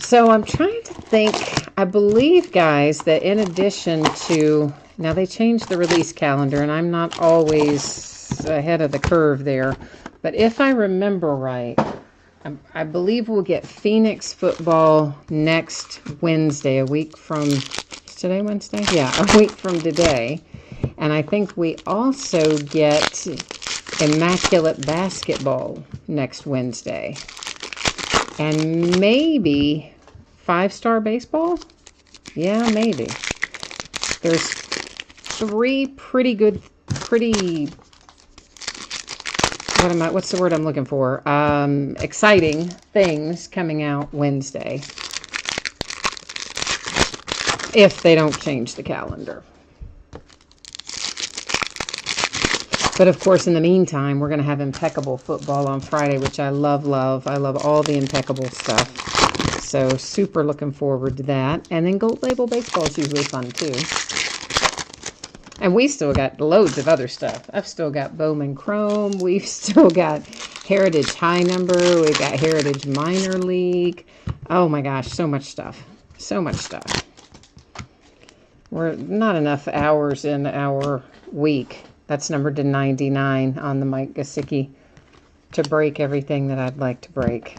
So I'm trying to think, I believe, guys, that in addition to, now they changed the release calendar, and I'm not always ahead of the curve there, but if I remember right, I believe we'll get Phoenix football next Wednesday, a week from, is today Wednesday? Yeah, a week from today. And I think we also get Immaculate Basketball next Wednesday. And maybe 5-star baseball? Yeah, maybe. There's 3 pretty good, what's the word I'm looking for? Exciting things coming out Wednesday. If they don't change the calendar. But of course, in the meantime, we're going to have impeccable football on Friday, which I love. I love all the impeccable stuff. So super looking forward to that. And then Gold Label baseball is usually fun too. And we still got loads of other stuff. I've still got Bowman Chrome. We've still got Heritage High Number. We've got Heritage Minor League. Oh my gosh, so much stuff. So much stuff. We're not enough hours in our week. That's numbered to 99 on the Mike Gesicki to break everything that I'd like to break.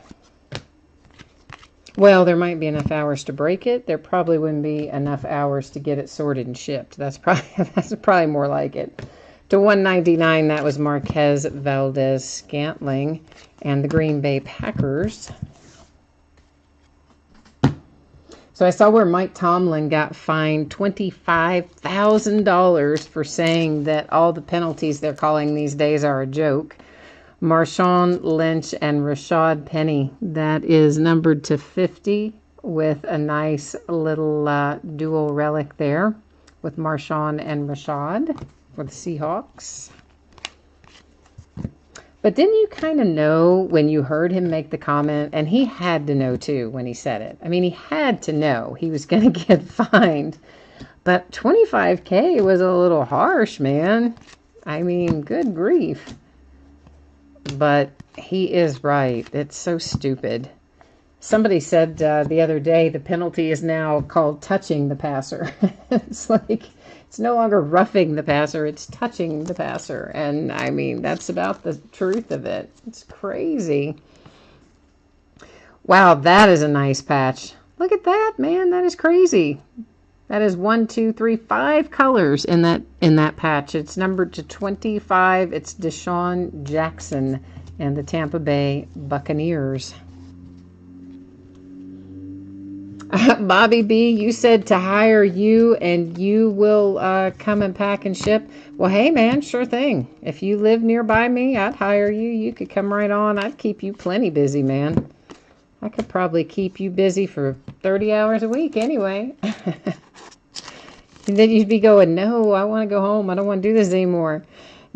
Well, there might be enough hours to break it. There probably wouldn't be enough hours to get it sorted and shipped. That's probably more like it. To 199, that was Marquez Valdez-Scantling and the Green Bay Packers. So I saw where Mike Tomlin got fined $25,000 for saying that all the penalties they're calling these days are a joke. Marshawn Lynch and Rashad Penny. That is numbered to 50 with a nice little dual relic there with Marshawn and Rashad for the Seahawks. But didn't you kind of know when you heard him make the comment, and he had to know too when he said it. I mean, he had to know he was going to get fined. But $25K was a little harsh, man. I mean, good grief. But he is right. It's so stupid. Somebody said the other day the penalty is now called touching the passer. It's like it's no longer roughing the passer, it's touching the passer. And I mean, that's about the truth of it. It's crazy. Wow, that is a nice patch. Look at that, man. That is crazy. That is 1, 2, 3, 5 colors in that patch. It's numbered to 25. It's Deshaun Jackson and the Tampa Bay Buccaneers. Bobby B, you said to hire you and you will come and pack and ship. Well, hey, man, sure thing. If you live nearby me, I'd hire you. You could come right on. I'd keep you plenty busy, man. I could probably keep you busy for 30 hours a week anyway. And then you'd be going, no, I want to go home. I don't want to do this anymore.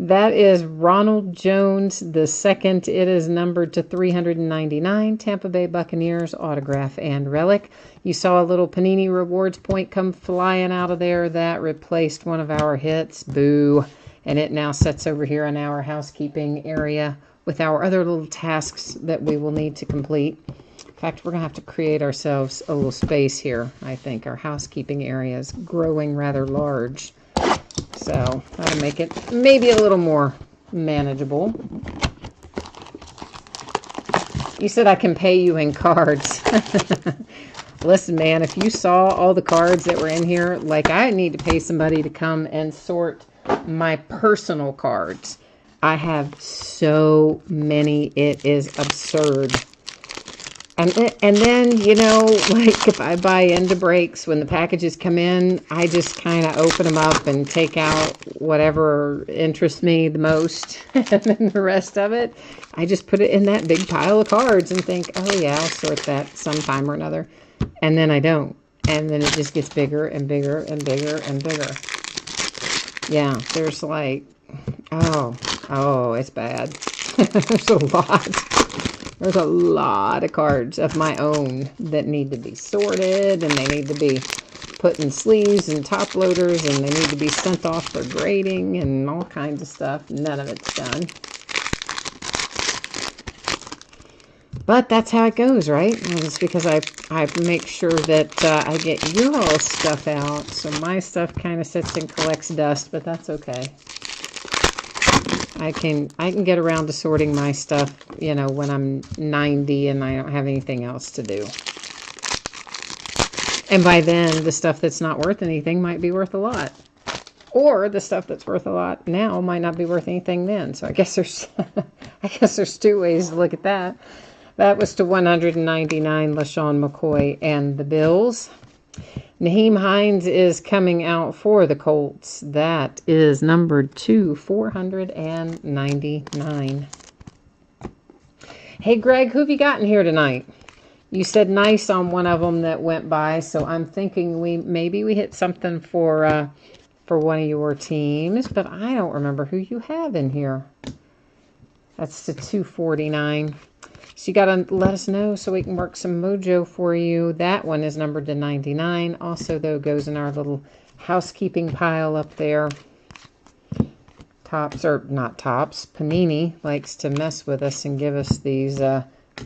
That is Ronald Jones II. It is numbered to 399. Tampa Bay Buccaneers autograph and relic. You saw a little Panini Rewards point come flying out of there. That replaced one of our hits. Boo. And it now sits over here in our housekeeping area with our other little tasks that we will need to complete. In fact, we're going to have to create ourselves a little space here, I think. Our housekeeping area is growing rather large. So that'll make it maybe a little more manageable. You said I can pay you in cards. Listen, man, if you saw all the cards that were in here, like I need to pay somebody to come and sort my personal cards. I have so many, it is absurd. And then, you know, like if I buy into breaks, when the packages come in, I just kind of open them up and take out whatever interests me the most. And then the rest of it, I just put it in that big pile of cards and think, oh yeah, I'll sort that sometime or another. And then I don't. And then it just gets bigger and bigger and bigger and bigger. Yeah, there's like, oh, it's bad. There's a lot. There's a lot of cards of my own that need to be sorted, and they need to be put in sleeves and top loaders, and they need to be sent off for grading and all kinds of stuff. None of it's done. But that's how it goes, right? It's because I make sure that I get your all stuff out. So my stuff kind of sits and collects dust, but that's okay. I can get around to sorting my stuff, you know, when I'm 90 and I don't have anything else to do. And by then, the stuff that's not worth anything might be worth a lot. Or the stuff that's worth a lot now might not be worth anything then. So I guess there's two ways to look at that. That was to 199, LaShawn McCoy and the Bills. Naheem Hines is coming out for the Colts. That is numbered to 499. Hey, Greg, who have you gotten here tonight? You said nice on one of them that went by, so I'm thinking maybe we hit something for one of your teams, but I don't remember who you have in here. That's the 249. So you got to let us know so we can work some mojo for you. That one is numbered to 99. Also, though, goes in our little housekeeping pile up there. Tops, or not Tops, Panini likes to mess with us and give us these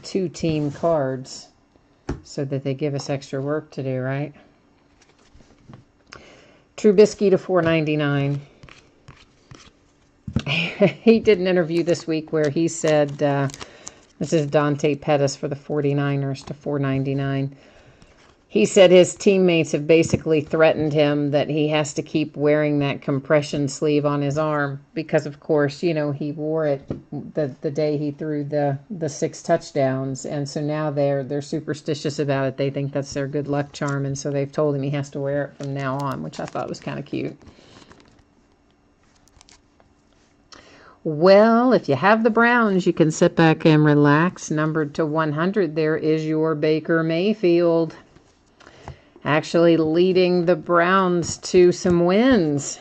two-team cards so that they give us extra work to do, right? Trubisky to 499. He did an interview this week where he said... this is Dante Pettis for the 49ers to 499. He said his teammates have basically threatened him that he has to keep wearing that compression sleeve on his arm because, of course, you know, he wore it the day he threw the 6 touchdowns. And so now they're superstitious about it. They think that's their good luck charm. And so they've told him he has to wear it from now on, which I thought was kind of cute. Well, if you have the Browns, you can sit back and relax. Numbered to 100, there is your Baker Mayfield. Actually leading the Browns to some wins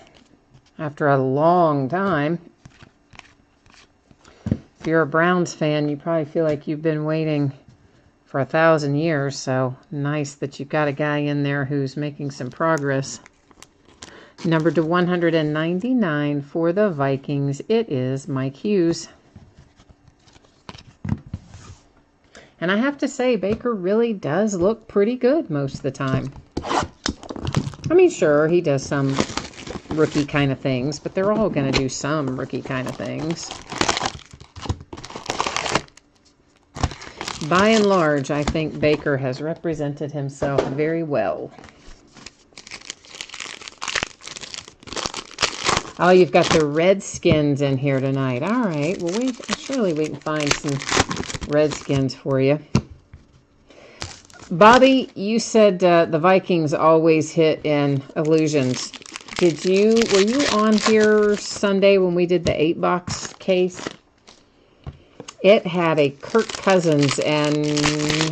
after a long time. If you're a Browns fan, you probably feel like you've been waiting for 1,000 years. So nice that you've got a guy in there who's making some progress. Numbered to 199 for the Vikings, it is Mike Hughes. And I have to say, Baker really does look pretty good most of the time. I mean, sure, he does some rookie kind of things, but they're all going to do some rookie kind of things. By and large, I think Baker has represented himself very well. Oh, you've got the Redskins in here tonight. All right. Well, surely we can find some Redskins for you. Bobby, you said the Vikings always hit in illusions. Were you on here Sunday when we did the 8-box case? It had a Kirk Cousins, and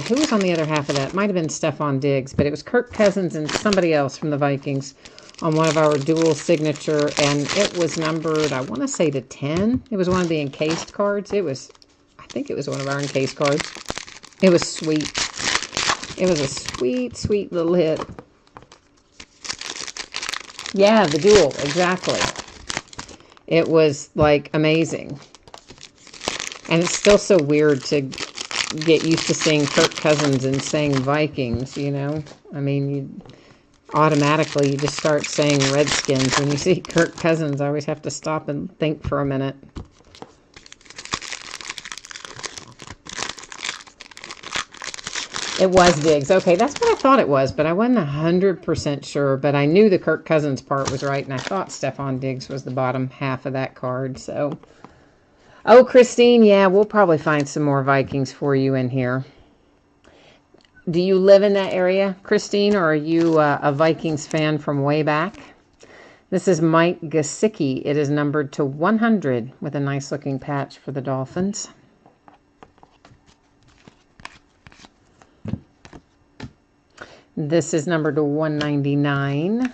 who was on the other half of that? Might have been Stephon Diggs, but it was Kirk Cousins and somebody else from the Vikings on one of our dual signature, and it was numbered, I want to say to 10. It was one of the encased cards. I think it was one of our encased cards. It was sweet. It was a sweet, sweet little hit. Yeah, the dual, exactly. It was, like, amazing. And it's still so weird to get used to seeing Kirk Cousins and saying Vikings, you know? I mean, automatically you just start saying Redskins. When you see Kirk Cousins, I always have to stop and think for a minute. It was Diggs. Okay, that's what I thought it was, but I wasn't 100% sure. But I knew the Kirk Cousins part was right, and I thought Stephon Diggs was the bottom half of that card. So, oh, Christine, yeah, we'll probably find some more Vikings for you in here. Do you live in that area, Christine, or are you a Vikings fan from way back? This is Mike Gesicki. It is numbered to 100 with a nice looking patch for the Dolphins. This is numbered to 199.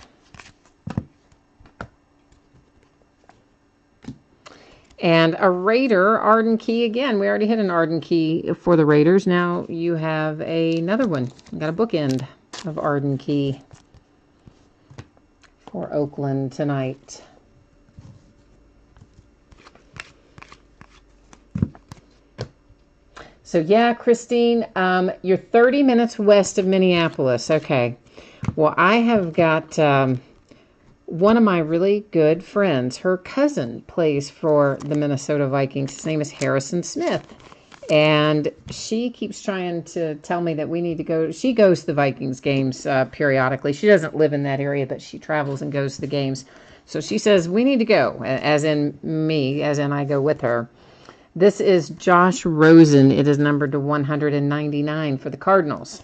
And a Raider, Arden Key again. We already hit an Arden Key for the Raiders. Now you have another one. You got a bookend of Arden Key for Oakland tonight. So yeah, Christine, you're 30 minutes west of Minneapolis. Okay. Well, I have got one of my really good friends. Her cousin plays for the Minnesota Vikings. His name is Harrison Smith. And she keeps trying to tell me that we need to go. She goes to the Vikings games periodically. She doesn't live in that area, but she travels and goes to the games. So she says, we need to go, as in me, as in I go with her. This is Josh Rosen. It is numbered to 199 for the Cardinals.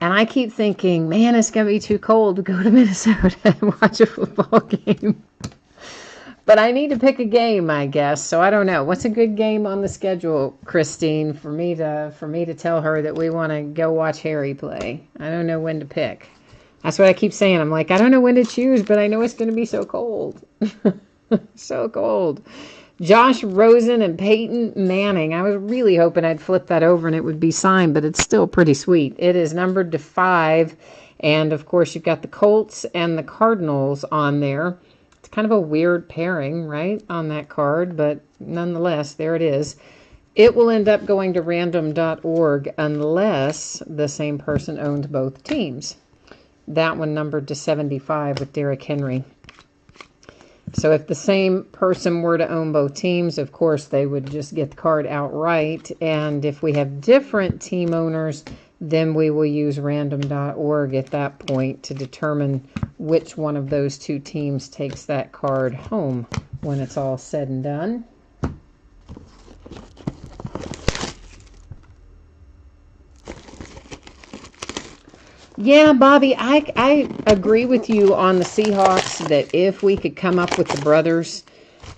And I keep thinking, man, it's going to be too cold to go to Minnesota and watch a football game. But I need to pick a game, I guess. So I don't know. What's a good game on the schedule, Christine, for me to tell her that we want to go watch Harry play? I don't know when to pick. That's what I keep saying. I'm like, I don't know when to choose, but I know it's going to be so cold. So cold. Josh Rosen and Peyton Manning. I was really hoping I'd flip that over and it would be signed, but it's still pretty sweet. It is numbered to 5. And, of course, you've got the Colts and the Cardinals on there. It's kind of a weird pairing, right, on that card, but nonetheless, there it is. It will end up going to random.org unless the same person owned both teams. That one numbered to 75 with Derrick Henry. So if the same person were to own both teams, of course, they would just get the card outright. And if we have different team owners, then we will use random.org at that point to determine which one of those two teams takes that card home when it's all said and done. Yeah, Bobby, I agree with you on the Seahawks that if we could come up with the brothers,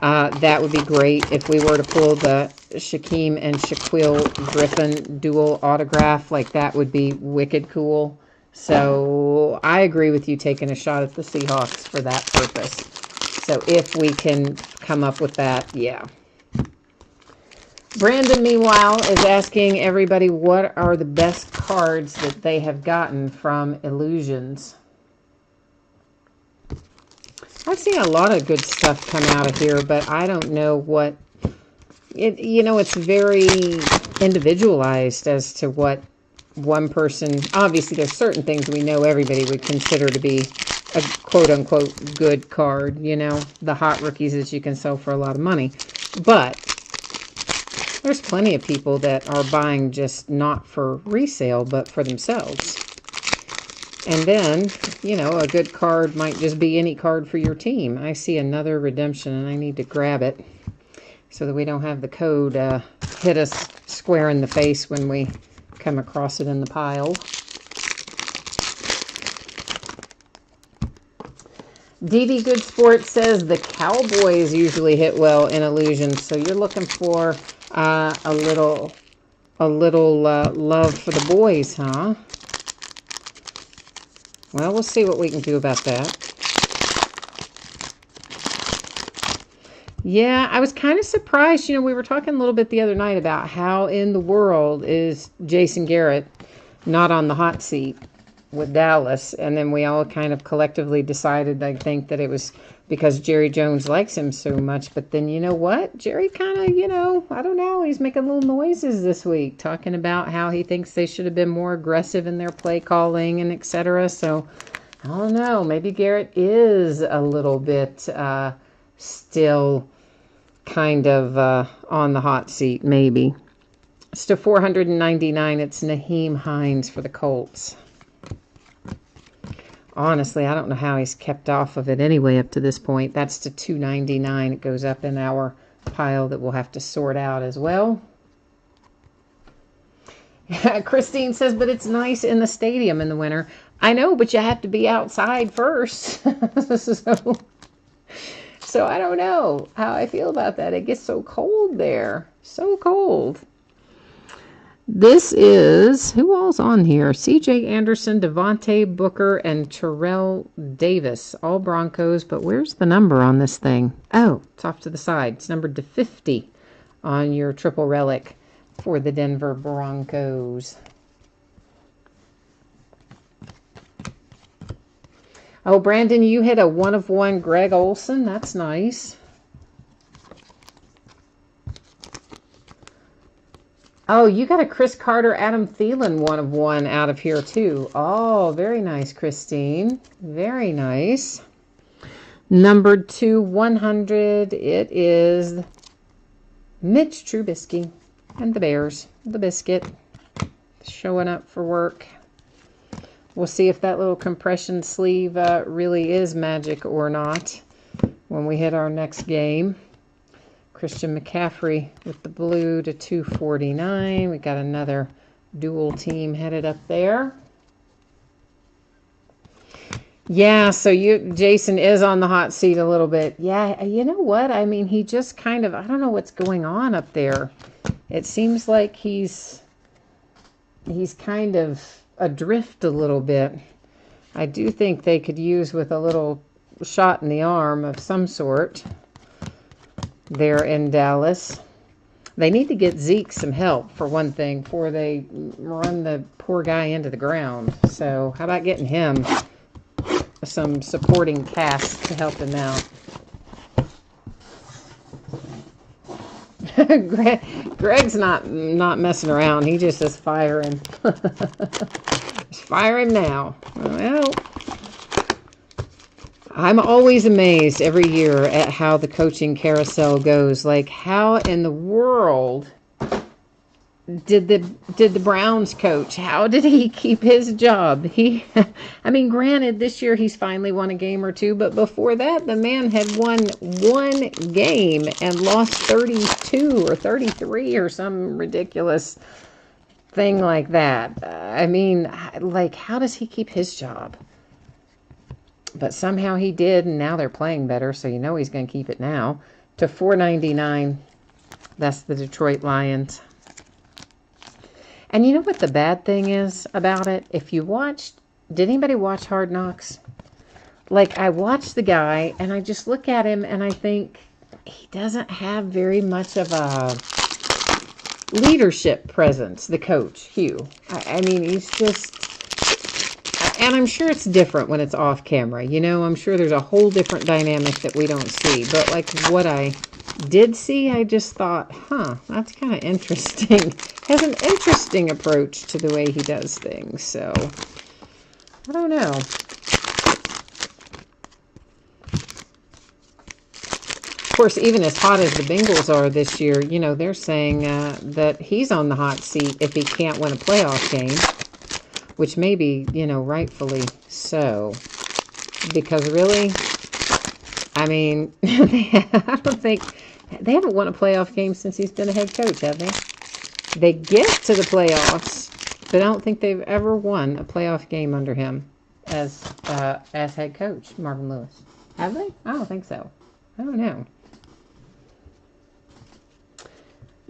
that would be great. If we were to pull the Shaquem and Shaquille Griffin dual autograph, like that would be wicked cool. So I agree with you taking a shot at the Seahawks for that purpose. So if we can come up with that, yeah. Brandon, meanwhile, is asking everybody what are the best cards that they have gotten from Illusions. I've seen a lot of good stuff come out of here, but I don't know what... it's very individualized as to what one person... Obviously, there's certain things we know everybody would consider to be a quote-unquote good card, the hot rookies that you can sell for a lot of money. But... there's plenty of people that are buying just not for resale, but for themselves. And then, a good card might just be any card for your team. I see another redemption, and I need to grab it so that we don't have the code hit us square in the face when we come across it in the pile. DD Good Sport says the Cowboys usually hit well in Illusions, so you're looking for... a little love for the boys, huh? Well, we'll see what we can do about that. Yeah, I was kind of surprised. We were talking a little bit the other night about how in the world is Jason Garrett not on the hot seat with Dallas. And then we all kind of collectively decided, I think, that it was because Jerry Jones likes him so much. But then you know what? Jerry kind of, I don't know, he's making little noises this week, talking about how he thinks they should have been more aggressive in their play calling and etc. So, I don't know, maybe Garrett is a little bit still kind of on the hot seat, maybe. It's to 499. It's Naheem Hines for the Colts. Honestly, I don't know how he's kept off of it anyway up to this point. That's to 299. It goes up in our pile that we'll have to sort out as well. Christine says, but it's nice in the stadium in the winter. I know, but you have to be outside first. So I don't know how I feel about that. It gets so cold there. So cold. This is, who all's on here? C.J. Anderson, Devontae Booker, and Terrell Davis. All Broncos, but where's the number on this thing? Oh, it's off to the side. It's numbered to 50 on your triple relic for the Denver Broncos. Oh, Brandon, you hit a 1/1 Greg Olsen. That's nice. Oh, you got a Chris Carter, Adam Thielen 1/1 out of here, too. Oh, very nice, Christine. Very nice. Numbered to 100, it is Mitch Trubisky and the Bears. The Biscuit showing up for work. We'll see if that little compression sleeve really is magic or not when we hit our next game. Christian McCaffrey with the blue to 249. We got another dual team headed up there. Yeah, so Jason is on the hot seat a little bit. Yeah, you know what? I mean, he just kind of, I don't know what's going on up there. It seems like he's kind of adrift a little bit. I do think they could use with a little shot in the arm of some sort there in Dallas. They need to get Zeke some help, for one thing, before they run the poor guy into the ground. So how about getting him some supporting cast to help him out? Greg's not messing around. He just is firing. He's firing now. Well, I'm always amazed every year at how the coaching carousel goes. Like, how in the world did the Browns coach? How did he keep his job? I mean, granted, this year he's finally won a game or two, but before that, the man had won one game and lost 32 or 33 or some ridiculous thing like that. I mean, like, how does he keep his job? But somehow he did, and now they're playing better, so you know he's going to keep it now. To 499, that's the Detroit Lions. And you know what the bad thing is about it? If you watched, did anybody watch Hard Knocks? Like, I watched the guy, and I just look at him, and I think he doesn't have very much of a leadership presence, the coach, Hugh. I mean, he's just, and I'm sure it's different when it's off camera. You know, I'm sure there's a whole different dynamic that we don't see. But like what I did see, I just thought, that's kind of interesting. Has an interesting approach to the way he does things. So, I don't know. Of course, even as hot as the Bengals are this year, you know, they're saying that he's on the hot seat if he can't win a playoff game. Which may be, you know, rightfully so. Because really, I mean, I don't think, they haven't won a playoff game since he's been a head coach, have they? They get to the playoffs, but I don't think they've ever won a playoff game under him as head coach, Marvin Lewis. Have they? I don't think so. I don't know.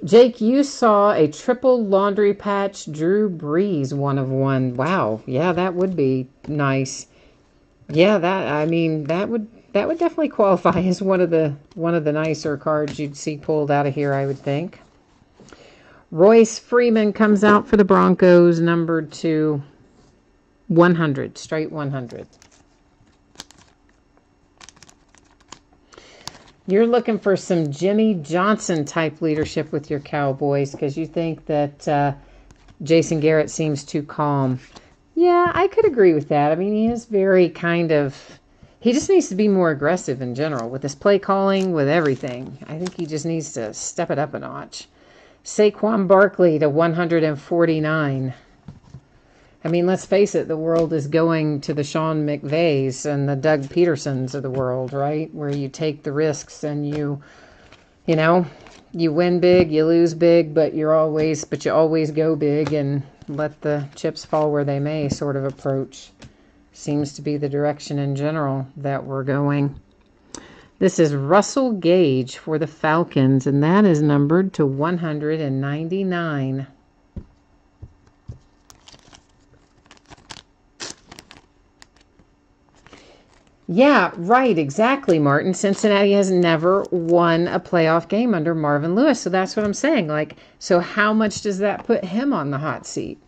Jake, you saw a triple laundry patch Drew Brees 1/1. Wow. Yeah, that would be nice. Yeah, that would definitely qualify as one of the nicer cards you'd see pulled out of here, I would think. Royce Freeman comes out for the Broncos, numbered to 100, straight 100. You're looking for some Jimmy Johnson type leadership with your Cowboys because you think that Jason Garrett seems too calm. Yeah, I could agree with that. I mean, he is very he just needs to be more aggressive in general with his play calling, with everything. I think he just needs to step it up a notch. Saquon Barkley to 149. I mean, let's face it, the world is going to the Sean McVays and the Doug Petersons of the world, right? Where you take the risks and you know, you win big, you lose big, but you always go big and let the chips fall where they may sort of approach. Seems to be the direction in general that we're going. This is Russell Gage for the Falcons, and that is numbered to 199. Yeah, right, exactly, Martin. Cincinnati has never won a playoff game under Marvin Lewis, so that's what I'm saying. Like, so how much does that put him on the hot seat?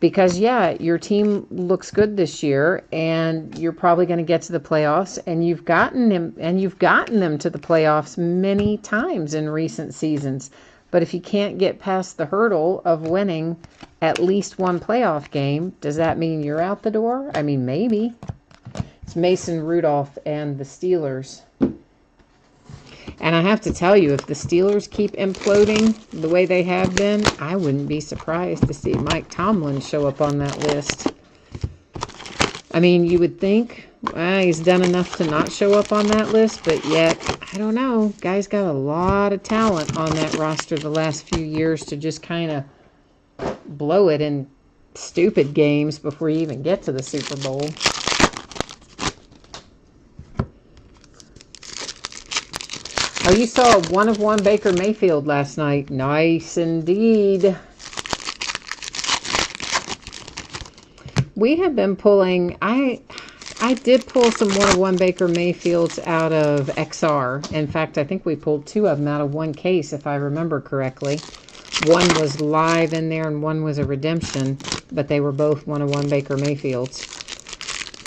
Because, yeah, your team looks good this year, and you're probably going to get to the playoffs, and you've gotten them to the playoffs many times in recent seasons. But if you can't get past the hurdle of winning at least one playoff game, does that mean you're out the door? I mean, maybe. It's Mason Rudolph and the Steelers. And I have to tell you, if the Steelers keep imploding the way they have been, I wouldn't be surprised to see Mike Tomlin show up on that list. I mean, you would think he's done enough to not show up on that list, but yet, I don't know. Guy's got a lot of talent on that roster the last few years to just kind of blow it in stupid games before you even get to the Super Bowl. Oh, you saw a 1-of-1 Baker Mayfield last night. Nice indeed. We have been pulling, I did pull some 1-of-1 Baker Mayfields out of XR. In fact, I think we pulled 2 of them out of one case, if I remember correctly. One was live in there and one was a redemption, but they were both 1-of-1 Baker Mayfields.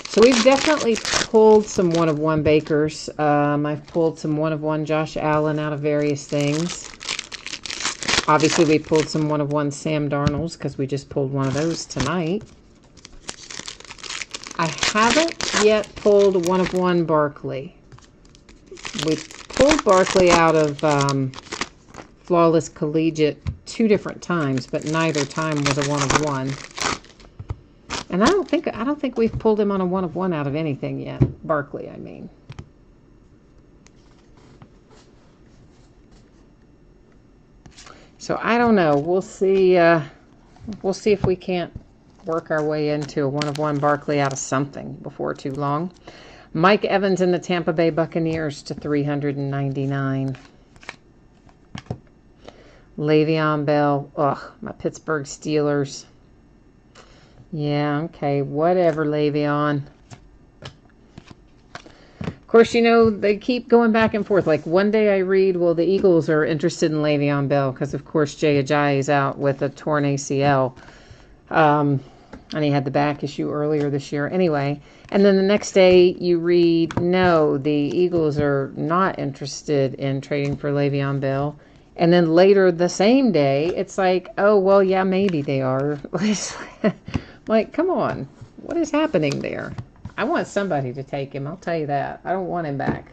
So we've definitely pulled some 1-of-1 Bakers. I've pulled some 1-of-1 Josh Allen out of various things. Obviously, we pulled some 1-of-1 Sam Darnolds because we just pulled one of those tonight. I haven't yet pulled 1-of-1 Barkley. We pulled Barkley out of Flawless Collegiate 2 different times, but neither time was a 1-of-1. And I don't think we've pulled him on a 1-of-1 out of anything yet. Barkley, I mean. So I don't know. We'll see. We'll see if we can't work our way into a 1-of-1 Barkley out of something before too long. Mike Evans and the Tampa Bay Buccaneers to 399. Le'Veon Bell. Ugh, my Pittsburgh Steelers. Yeah, okay, whatever, Le'Veon. Of course, you know, they keep going back and forth. Like, one day I read, well, the Eagles are interested in Le'Veon Bell because, of course, Jay Ajayi is out with a torn ACL. And he had the back issue earlier this year. Anyway, and then the next day you read, no, the Eagles are not interested in trading for Le'Veon Bell. And then later the same day, it's like, oh, well, yeah, maybe they are. Like, come on. What is happening there? I want somebody to take him. I'll tell you that. I don't want him back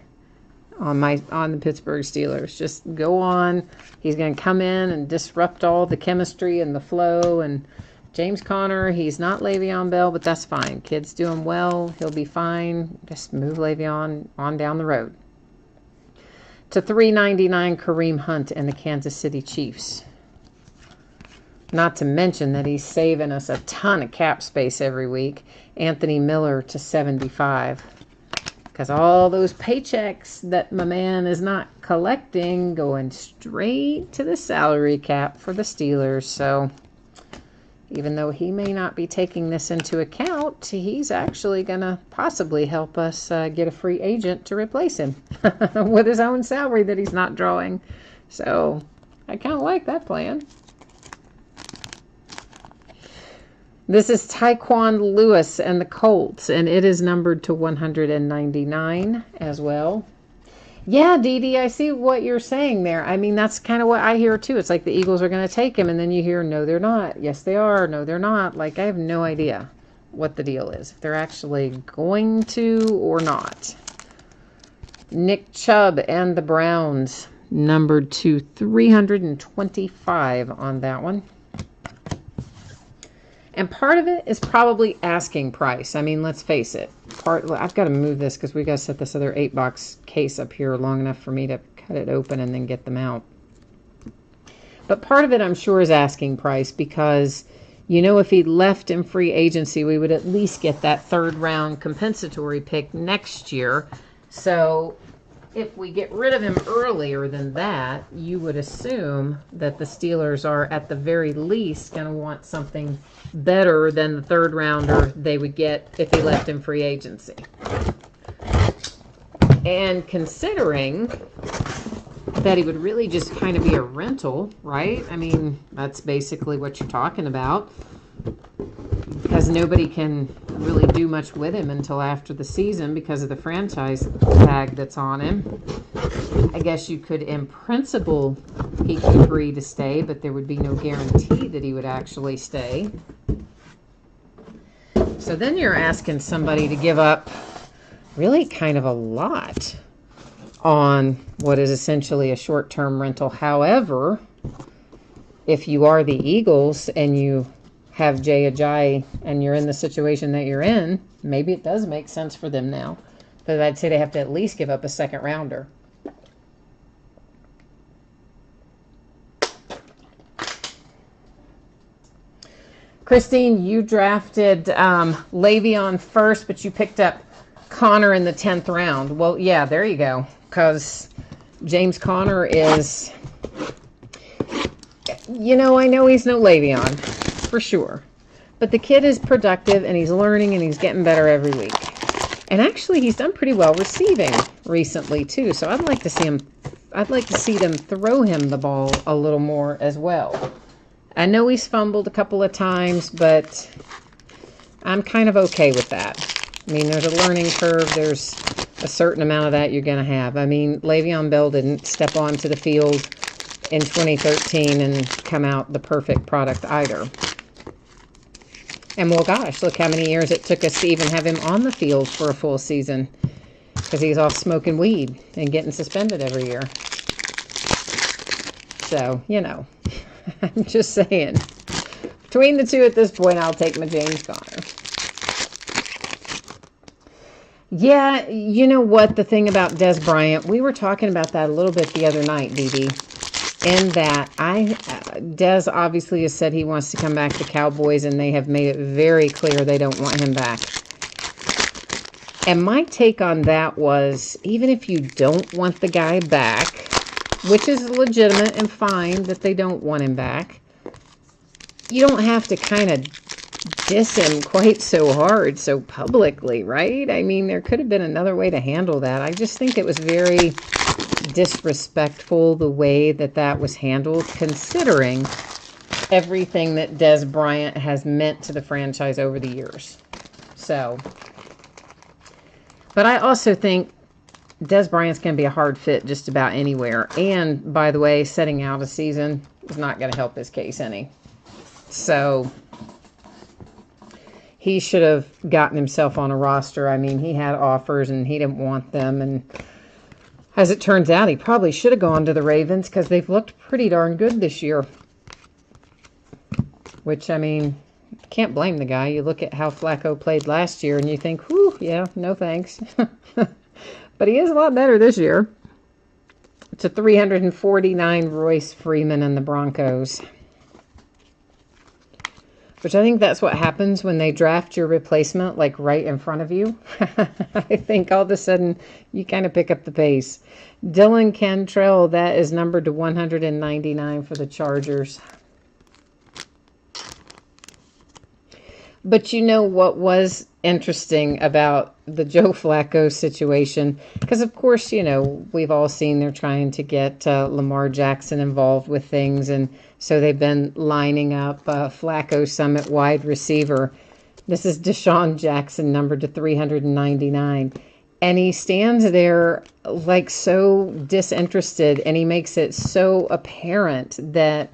on the Pittsburgh Steelers. Just go on. He's going to come in and disrupt all the chemistry and the flow. And James Conner, he's not Le'Veon Bell, but that's fine. Kid's doing well. He'll be fine. Just move Le'Veon on down the road. To 399, Kareem Hunt and the Kansas City Chiefs. Not to mention that he's saving us a ton of cap space every week. Anthony Miller to 75. Because all those paychecks that my man is not collecting going straight to the salary cap for the Steelers. So even though he may not be taking this into account, he's actually going to possibly help us get a free agent to replace him with his own salary that he's not drawing. So I kind of like that plan. This is Tyquan Lewis and the Colts, and it is numbered to 199 as well. Yeah, Dee Dee, I see what you're saying there. I mean, that's kind of what I hear, too. It's like the Eagles are going to take him, and then you hear, no, they're not. Yes, they are. No, they're not. Like, I have no idea what the deal is, if they're actually going to or not. Nick Chubb and the Browns. numbered to 325 on that one. And part of it is probably asking price. I mean, let's face it. I've got to move this because we got to set this other 8-box case up here long enough for me to cut it open and then get them out. But part of it, I'm sure, is asking price because, you know, if he left in free agency, we would at least get that third round compensatory pick next year. So if we get rid of him earlier than that, you would assume that the Steelers are at the very least going to want something better than the third rounder they would get if he left in free agency. And considering that he would really just kind of be a rental, right? I mean, that's basically what you're talking about. Because nobody can really do much with him until after the season because of the franchise tag that's on him. I guess you could, in principle, he could agree to stay, but there would be no guarantee that he would actually stay. So then you're asking somebody to give up really kind of a lot on what is essentially a short-term rental. However, if you are the Eagles and you have Jay Ajayi and you're in the situation that you're in, maybe it does make sense for them now. But I'd say they have to at least give up a second rounder. Christine, you drafted Le'Veon first, but you picked up Connor in the 10th round. Well, yeah, there you go. Because James Conner is, you know, I know he's no Le'Veon, for sure. But the kid is productive, and he's learning, and he's getting better every week. And actually, he's done pretty well receiving recently, too. So I'd like to see them throw him the ball a little more as well. I know he's fumbled a couple of times, but I'm kind of okay with that. I mean, there's a learning curve. There's a certain amount of that you're going to have. I mean, Le'Veon Bell didn't step onto the field in 2013 and come out the perfect product either. And well, gosh, look how many years it took us to even have him on the field for a full season because he's off smoking weed and getting suspended every year. So, you know, I'm just saying. Between the two at this point, I'll take my James Conner. Yeah, you know what? The thing about Dez Bryant, we were talking about that a little bit the other night, BB. In that, Dez obviously has said he wants to come back to Cowboys, and they have made it very clear they don't want him back. And my take on that was, even if you don't want the guy back, which is legitimate and fine that they don't want him back, you don't have to kind of diss him quite so hard, so publicly, right? I mean, there could have been another way to handle that. I just think it was very disrespectful the way that was handled, considering everything that Dez Bryant has meant to the franchise over the years. So, but I also think Dez Bryant's going to be a hard fit just about anywhere. And, by the way, setting out a season is not going to help his case any. So he should have gotten himself on a roster. I mean, he had offers and he didn't want them. And as it turns out, he probably should have gone to the Ravens because they've looked pretty darn good this year. Which, I mean, can't blame the guy. You look at how Flacco played last year and you think, whew, yeah, no thanks. But he is a lot better this year. It's a 349 Royce Freeman and the Broncos. Which I think that's what happens when they draft your replacement, like right in front of you. I think all of a sudden you kind of pick up the pace. Dylan Cantrell, that is numbered to 199 for the Chargers. But you know what was interesting about the Joe Flacco situation? Because, of course, you know, we've all seen they're trying to get Lamar Jackson involved with things. And so they've been lining up Flacco Summit wide receiver. This is Deshaun Jackson, numbered to 399. And he stands there like so disinterested, and he makes it so apparent that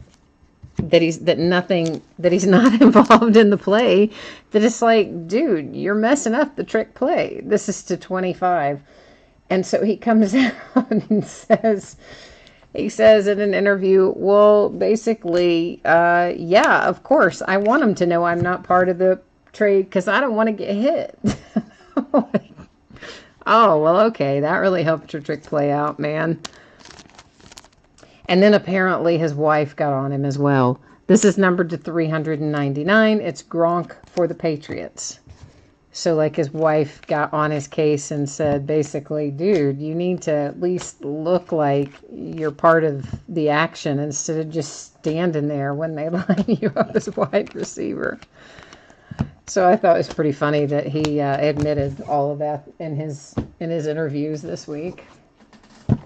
he's not involved in the play, that it's like, dude, you're messing up the trick play. This is to 25. And so he comes out and says, He says in an interview, well, basically, yeah, of course, I want him to know I'm not part of the trade because I don't want to get hit. Oh, well, okay, that really helped your trick play out, man. And then apparently his wife got on him as well. This is numbered to 399. It's Gronk for the Patriots. So, like, his wife got on his case and said, basically, dude, you need to at least look like you're part of the action instead of just standing there when they line you up as wide receiver. So I thought it was pretty funny that he admitted all of that in his interviews this week.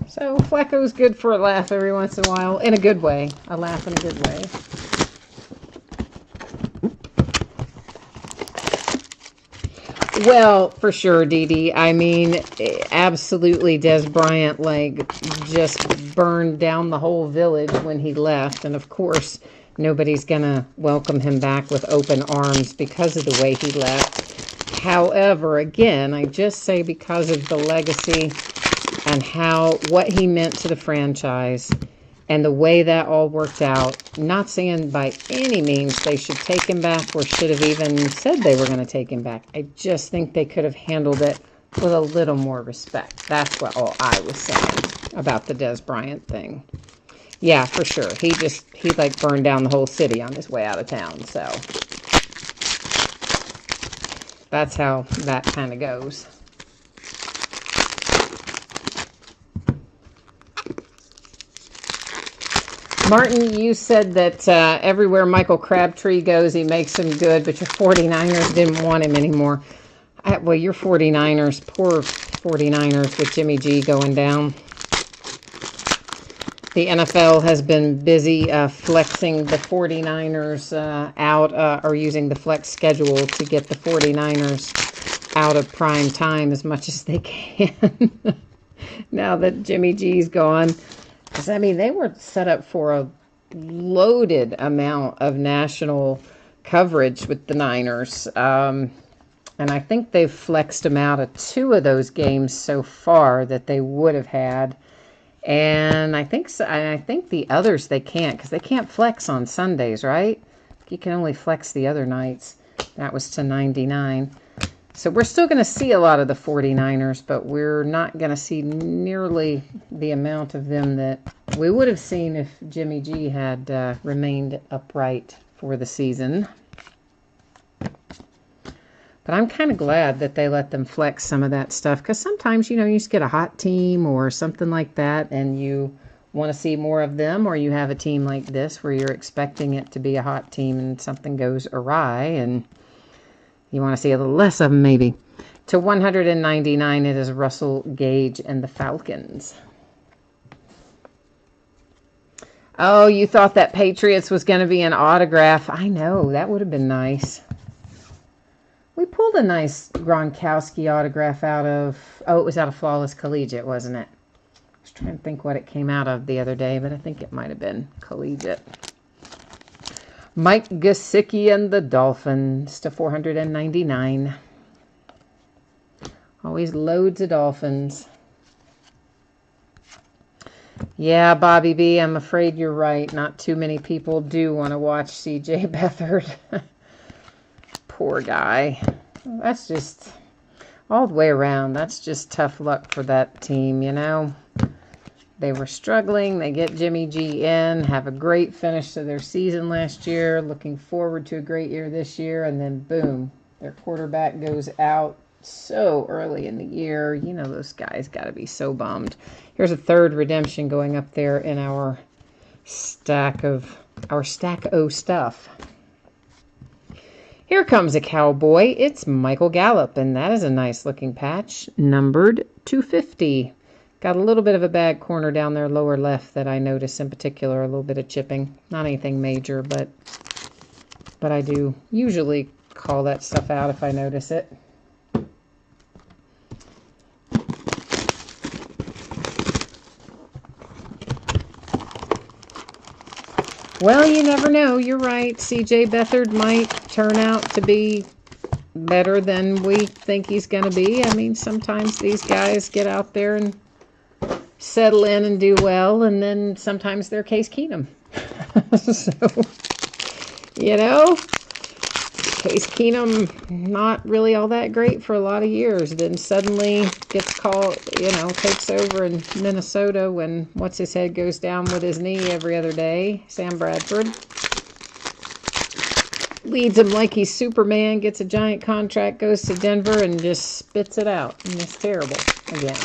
So Flacco's good for a laugh every once in a while, in a good way. A laugh in a good way. Well, for sure, Dee Dee. I mean, absolutely, Des Bryant, like, just burned down the whole village when he left. And, of course, nobody's going to welcome him back with open arms because of the way he left. However, again, I just say because of the legacy and what he meant to the franchise and the way that all worked out, not saying by any means they should take him back or should have even said they were going to take him back. I just think they could have handled it with a little more respect. That's what all I was saying about the Des Bryant thing. Yeah, for sure. He like burned down the whole city on his way out of town. So that's how that kind of goes. Martin, you said that everywhere Michael Crabtree goes, he makes him good, but your 49ers didn't want him anymore. Well, your 49ers, poor 49ers with Jimmy G going down. The NFL has been busy flexing the 49ers out, or using the flex schedule to get the 49ers out of prime time as much as they can. Now that Jimmy G's gone. Because, I mean, they were set up for a loaded amount of national coverage with the Niners. And I think they've flexed them out of 2 of those games so far that they would have had. And I think the others they can't, because they can't flex on Sundays, right? You can only flex the other nights. That was to 99. So we're still going to see a lot of the 49ers, but we're not going to see nearly the amount of them that we would have seen if Jimmy G had remained upright for the season. But I'm kind of glad that they let them flex some of that stuff, because sometimes, you just get a hot team or something like that, and you want to see more of them, or you have a team like this where you're expecting it to be a hot team and something goes awry, and you want to see a little less of them, maybe. To 199, it is Russell Gage and the Falcons. Oh, you thought that Patriots was going to be an autograph. I know, that would have been nice. We pulled a nice Gronkowski autograph out of... Oh, it was out of Flawless Collegiate, wasn't it? I was trying to think what it came out of the other day, but I think it might have been Collegiate. Mike Gesicki and the Dolphins to 499. Always loads of Dolphins. Yeah, Bobby B, I'm afraid you're right. Not too many people do want to watch C.J. Beathard. Poor guy. That's just, all the way around, that's just tough luck for that team, They were struggling. They get Jimmy G in, have a great finish to their season last year, looking forward to a great year this year, and then boom, their quarterback goes out so early in the year. Those guys got to be so bummed. Here's a third redemption going up there in our stack O stuff. Here comes a cowboy. It's Michael Gallup, and that is a nice looking patch, numbered 250. Got a little bit of a bad corner down there, lower left, that I noticed in particular, a little bit of chipping. Not anything major, but I do usually call that stuff out if I notice it. Well, you never know. You're right. C.J. Beathard might turn out to be better than we think he's going to be. I mean, sometimes these guys get out there and settle in and do well, and then sometimes they're Case Keenum. So, you know, Case Keenum, not really all that great for a lot of years. Then suddenly gets called, you know, takes over in Minnesota when what's-his-head goes down with his knee every other day. Sam Bradford leads him like he's Superman, gets a giant contract, goes to Denver, and just spits it out. And it's terrible again.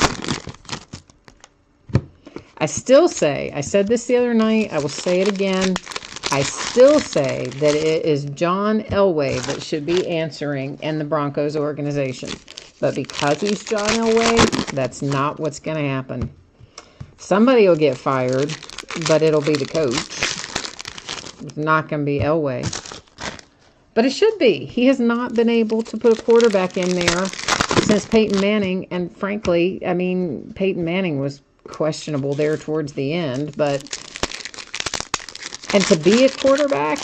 I still say, I said this the other night, I will say it again, I still say that it is John Elway that should be answering in the Broncos organization. But because he's John Elway, that's not what's going to happen. Somebody will get fired, but it'll be the coach. It's not going to be Elway. But it should be. He has not been able to put a quarterback in there since Peyton Manning. And frankly, I mean, Peyton Manning was questionable there towards the end. And to be a quarterback,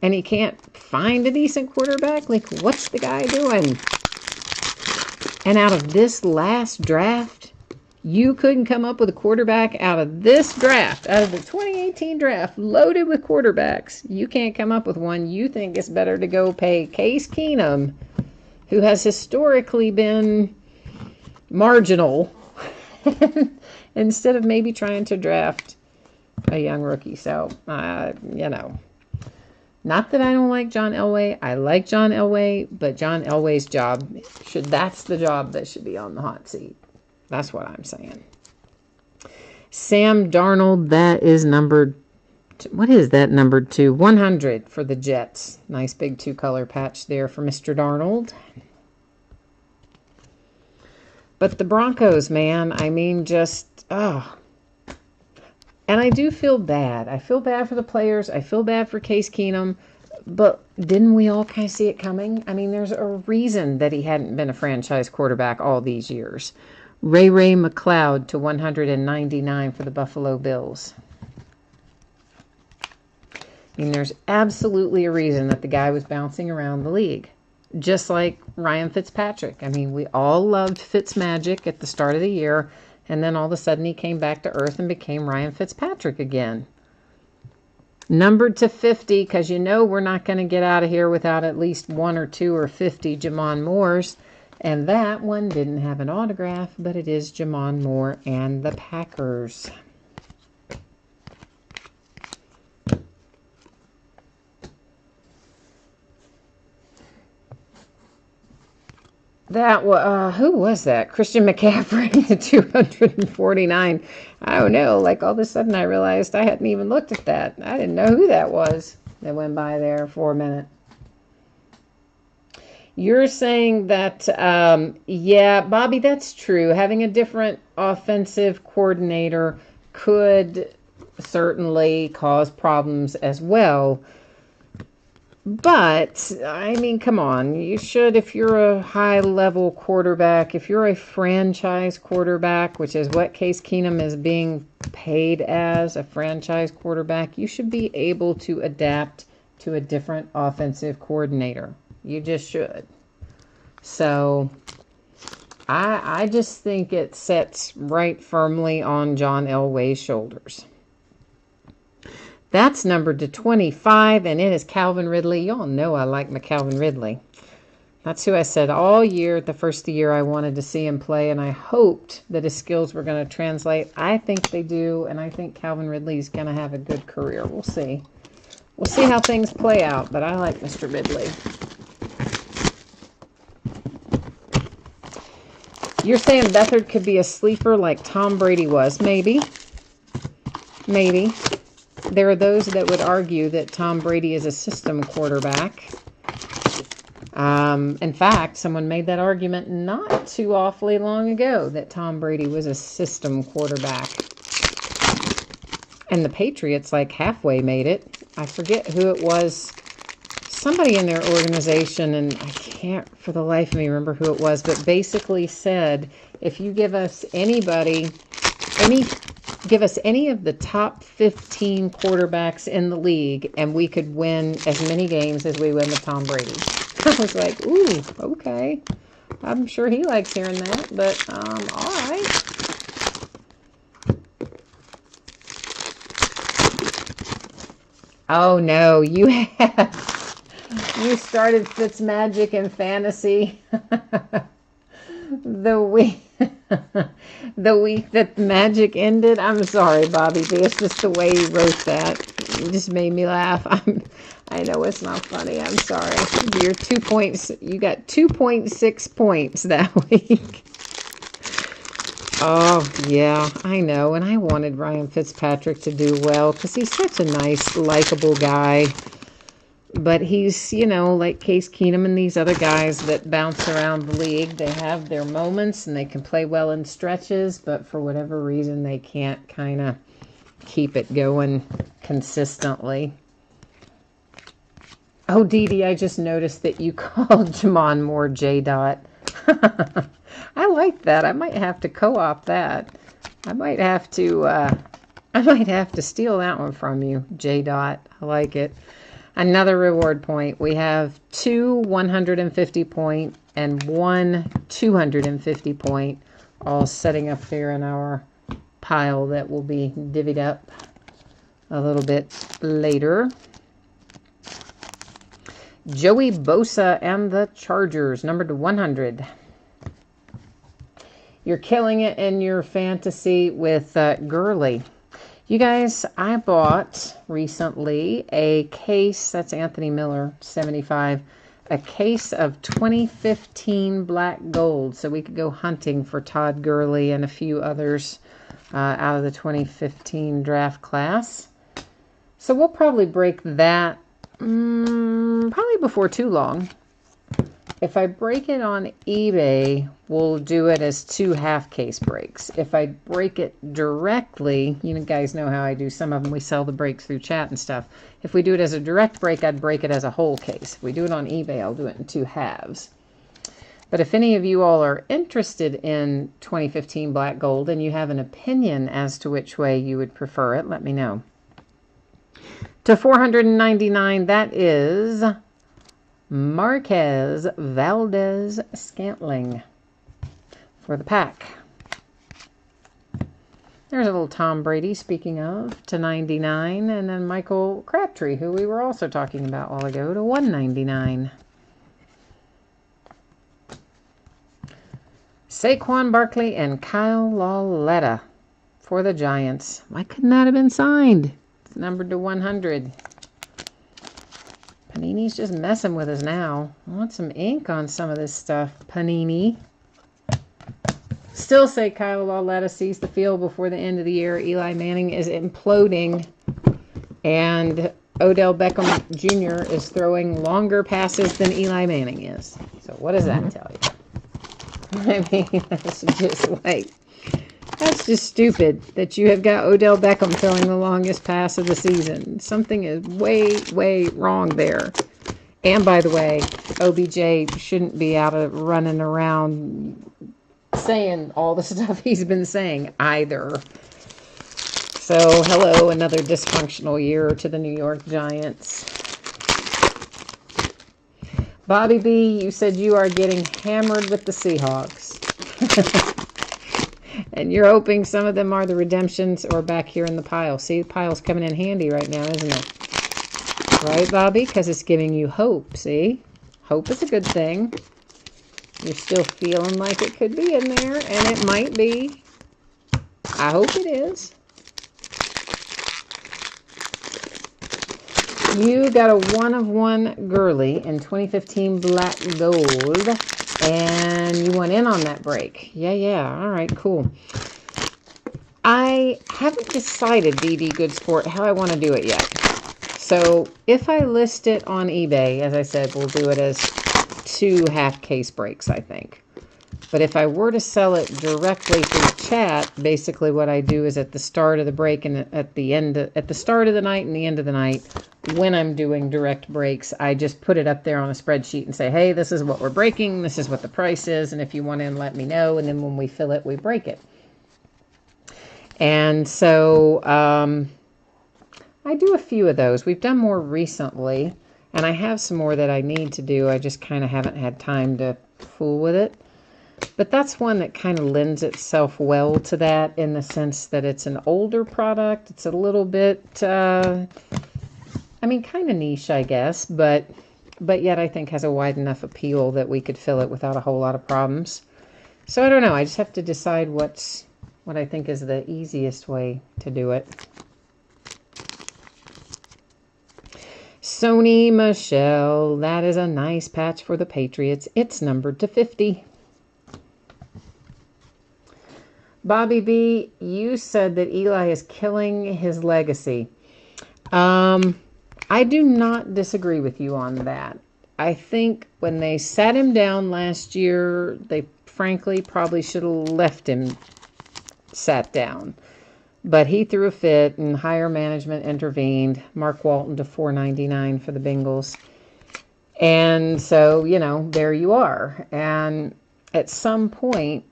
and he can't find a decent quarterback, like, what's the guy doing? And out of this last draft, you couldn't come up with a quarterback out of this draft, out of the 2018 draft, loaded with quarterbacks. You can't come up with one. You think it's better to go pay Case Keenum, who has historically been marginal, instead of maybe trying to draft a young rookie. So, you know, not that I don't like John Elway. I like John Elway, but John Elway's job that's the job that should be on the hot seat. That's what I'm saying. Sam Darnold, that is numbered, what is that numbered to? 100 for the Jets. Nice big 2-color patch there for Mr. Darnold. But the Broncos, man, I mean, just, oh. And I do feel bad. I feel bad for the players. I feel bad for Case Keenum. But didn't we all kind of see it coming? I mean, there's a reason that he hadn't been a franchise quarterback all these years. Ray McLeod to 199 for the Buffalo Bills. I mean, there's absolutely a reason that the guy was bouncing around the league. Just like Ryan Fitzpatrick. I mean, we all loved Fitzmagic at the start of the year. And then all of a sudden he came back to earth and became Ryan Fitzpatrick again. Numbered to 50, because you know we're not going to get out of here without at least 1 or 2 or 50 Jamon Moores. And that one didn't have an autograph, but it is Jamon Moore and the Packers. That was, who was that? Christian McCaffrey to 249. I don't know, like all of a sudden I realized I hadn't even looked at that. I didn't know who that was that went by there for a minute. You're saying that, yeah, Bobby, that's true. Having a different offensive coordinator could certainly cause problems as well. But, I mean, come on. You should, if you're a high-level quarterback, if you're a franchise quarterback, which is what Case Keenum is being paid as, a franchise quarterback, you should be able to adapt to a different offensive coordinator. You just should. So, I just think it sets right firmly on John Elway's shoulders. That's numbered to 25, and it is Calvin Ridley. Y'all know I like my Calvin Ridley. That's who I said all year, the first of the year, I wanted to see him play, and I hoped that his skills were going to translate. I think they do, and I think Calvin Ridley's going to have a good career. We'll see. We'll see how things play out, but I like Mr. Ridley. You're saying Beathard could be a sleeper like Tom Brady was. Maybe. Maybe. There are those that would argue that Tom Brady is a system quarterback. In fact, someone made that argument not too awfully long ago, that Tom Brady was a system quarterback. And the Patriots, like, halfway made it. I forget who it was. Somebody in their organization, and I can't for the life of me remember who it was, but basically said, if you give us anybody, give us any of the top 15 quarterbacks in the league, and we could win as many games as we win with Tom Brady. I was like, ooh, okay. I'm sure he likes hearing that, but all right. Oh no, you started Fitzmagic and Fantasy the week the week that Magic ended. I'm sorry, Bobby B. It's just the way you wrote that. It just made me laugh. I know it's not funny. I'm sorry. You're 2 points. You got 2.6 points that week. Oh, yeah, I know. And I wanted Ryan Fitzpatrick to do well because he's such a nice, likable guy. But he's, you know, like Case Keenum and these other guys that bounce around the league. They have their moments and they can play well in stretches, but for whatever reason, they can't kind of keep it going consistently. Oh, Dee Dee, I just noticed that you called Jamon Moore J. Dot. I like that. I might have to co-op that. I might have to steal that one from you, J. Dot. I like it. Another reward point. We have 2 150 point and 1 250 point, all setting up there in our pile that will be divvied up a little bit later. Joey Bosa and the Chargers, numbered to 100. You're killing it in your fantasy with Gurley. You guys, I bought recently a case, that's Anthony Miller, 75, a case of 2015 black gold, so we could go hunting for Todd Gurley and a few others out of the 2015 draft class. So we'll probably break that probably before too long. If I break it on eBay, we'll do it as 2 half case breaks. If I break it directly, you guys know how I do some of them. We sell the breaks through chat and stuff. If we do it as a direct break, I'd break it as a whole case. If we do it on eBay, I'll do it in 2 halves. But if any of you all are interested in 2015 black gold and you have an opinion as to which way you would prefer it, let me know. To 499, that is Marquez Valdez Scantling for the pack. There's a little Tom Brady, speaking of, to 99. And then Michael Crabtree, who we were also talking about a while ago, to 199. Saquon Barkley and Kyle Lauletta for the Giants. Why couldn't that have been signed? It's numbered to 100. Panini's just messing with us now. I want some ink on some of this stuff, Panini. Still say Kyle Lauletta sees the field before the end of the year. Eli Manning is imploding. And Odell Beckham Jr. is throwing longer passes than Eli Manning is. So what does that tell you? I mean, that's just stupid that you have got Odell Beckham throwing the longest pass of the season. Something is way, way wrong there. And by the way, OBJ shouldn't be out of running around saying all the stuff he's been saying either. So, hello, another dysfunctional year to the New York Giants. Bobby B, you said you are getting hammered with the Seahawks. And you're hoping some of them are the redemptions or back here in the pile. See, the pile's coming in handy right now, isn't it? Right, Bobby? Because it's giving you hope, see? Hope is a good thing. You're still feeling like it could be in there, and it might be. I hope it is. You got a 1-of-1 Gurley in 2015 black gold. And you went in on that break. Yeah. All right, cool. I haven't decided, DD Good Sport, how I want to do it yet. So if I list it on eBay, as I said, we'll do it as 2 half case breaks, I think. But if I were to sell it directly through chat, basically what I do is at the start of the break and at the start of the night and the end of the night, when I'm doing direct breaks, I just put it up there on a spreadsheet and say, hey, this is what we're breaking, this is what the price is, and if you want in, let me know, and then when we fill it, we break it. And so I do a few of those. We've done more recently, and I have some more that I need to do. I just kind of haven't had time to fool with it. But that's one that kind of lends itself well to that in the sense that it's an older product. It's a little bit I mean, kind of niche, I guess, but yet I think has a wide enough appeal that we could fill it without a whole lot of problems. So I don't know. I just have to decide what I think is the easiest way to do it. Sony Michel, that is a nice patch for the Patriots. It's numbered to 50. Bobby B, you said that Eli is killing his legacy. I do not disagree with you on that. I think when they sat him down last year, they frankly probably should have left him sat down. But he threw a fit and higher management intervened. Mark Walton to $4.99 for the Bengals. And so, you know, there you are. And at some point,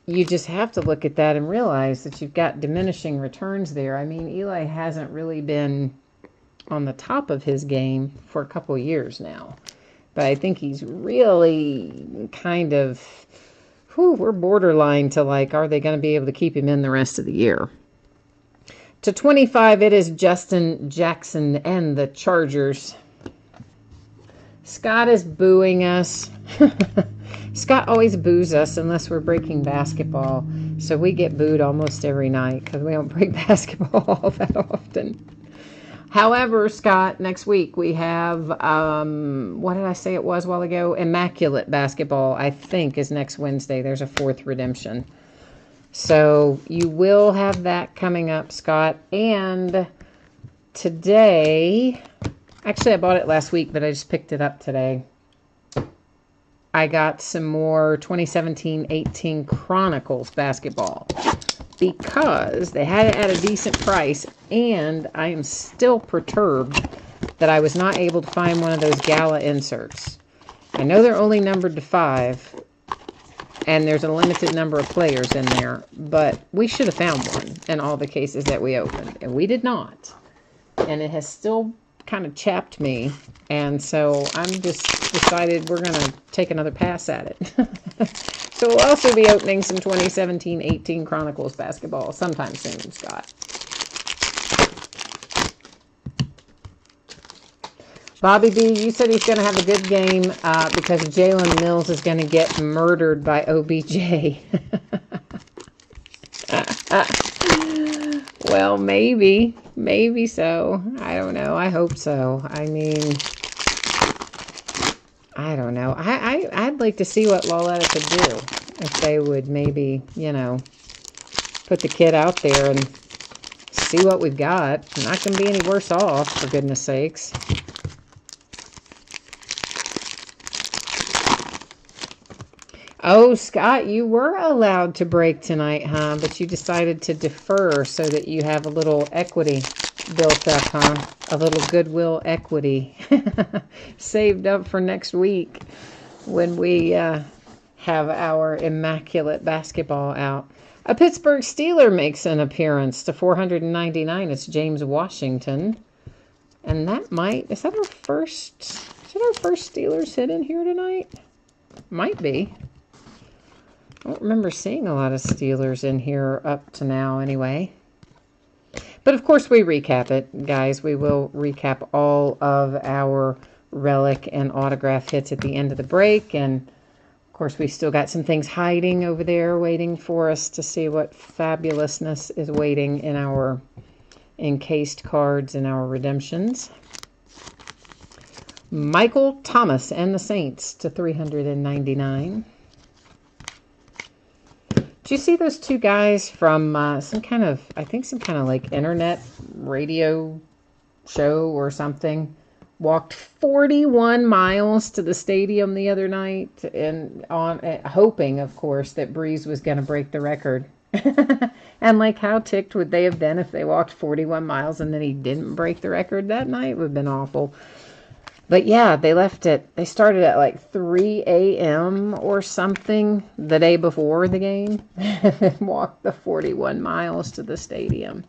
you just have to look at that and realize that you've got diminishing returns there. I mean, Eli hasn't really been on the top of his game for a couple of years now. But I think he's really kind of, we're borderline to like, are they going to be able to keep him in the rest of the year? To 25, it is Justin Jackson and the Chargers. Scott is booing us. Scott always boos us unless we're breaking basketball. So we get booed almost every night because we don't break basketball all that often. However, Scott, next week we have, what did I say it was a while ago? Immaculate Basketball, I think, is next Wednesday. There's a 4th redemption. So you will have that coming up, Scott. And today, actually I bought it last week, but I just picked it up today. I got some more 2017-18 Chronicles basketball because they had it at a decent price, and I am still perturbed that I was not able to find one of those gala inserts. I know they're only numbered to 5, and there's a limited number of players in there, but we should have found one in all the cases that we opened, and we did not. And it has still kind of chapped me, and so I'm just decided we're going to take another pass at it. So we'll also be opening some 2017-18 Chronicles basketball sometime soon, Scott. Bobby B, you said he's going to have a good game because Jalen Mills is going to get murdered by OBJ. Well, maybe. Maybe so. I don't know. I hope so. I mean, I don't know. I'd like to see what Loletta could do. If they would maybe, you know, put the kid out there and see what we've got. I'm not going to be any worse off, for goodness sakes. Oh, Scott, you were allowed to break tonight, huh? But you decided to defer so that you have a little equity built up, huh? A little goodwill equity saved up for next week when we have our immaculate basketball out. A Pittsburgh Steeler makes an appearance to $4.99. It's James Washington. And that might, is that our first Steelers hit in here tonight? Might be. I don't remember seeing a lot of Steelers in here up to now anyway. But of course we recap it, guys. We will recap all of our relic and autograph hits at the end of the break. And of course we still got some things hiding over there waiting for us to see what fabulousness is waiting in our encased cards and our redemptions. Michael Thomas and the Saints to $399. Do you see those two guys from some kind of like internet radio show or something? Walked 41 miles to the stadium the other night, and hoping, of course, that Breeze was going to break the record. And like, how ticked would they have been if they walked 41 miles and then he didn't break the record that night? It would have been awful. But yeah, they started at like 3 a.m. or something the day before the game and walked the 41 miles to the stadium.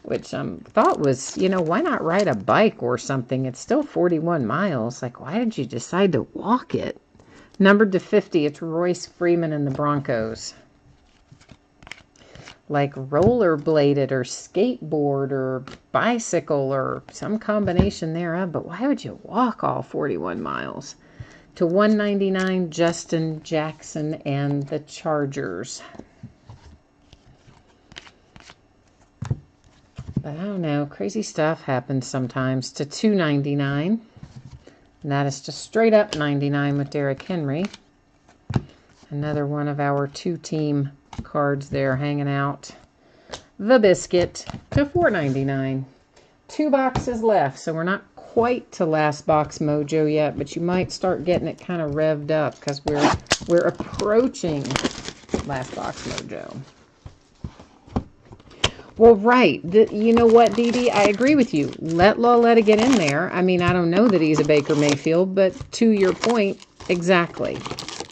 Which I thought was, you know, why not ride a bike or something? It's still 41 miles. Like, why did you decide to walk it? Numbered to 50, it's Royce Freeman and the Broncos. like rollerbladed or skateboard or bicycle or some combination thereof. But why would you walk all 41 miles? To 199, Justin Jackson and the Chargers. But I don't know. Crazy stuff happens sometimes. To 299. And that is just straight up 99 with Derrick Henry. Another one of our two-team cards there hanging out. The Biscuit to 499. 2 boxes left, so we're not quite to last box mojo yet, but you might start getting it kind of revved up because we're approaching last box mojo. Well, right. You know what, Dee Dee? I agree with you. Let Lauletta get in there. I mean, I don't know that he's a Baker Mayfield, but to your point, exactly.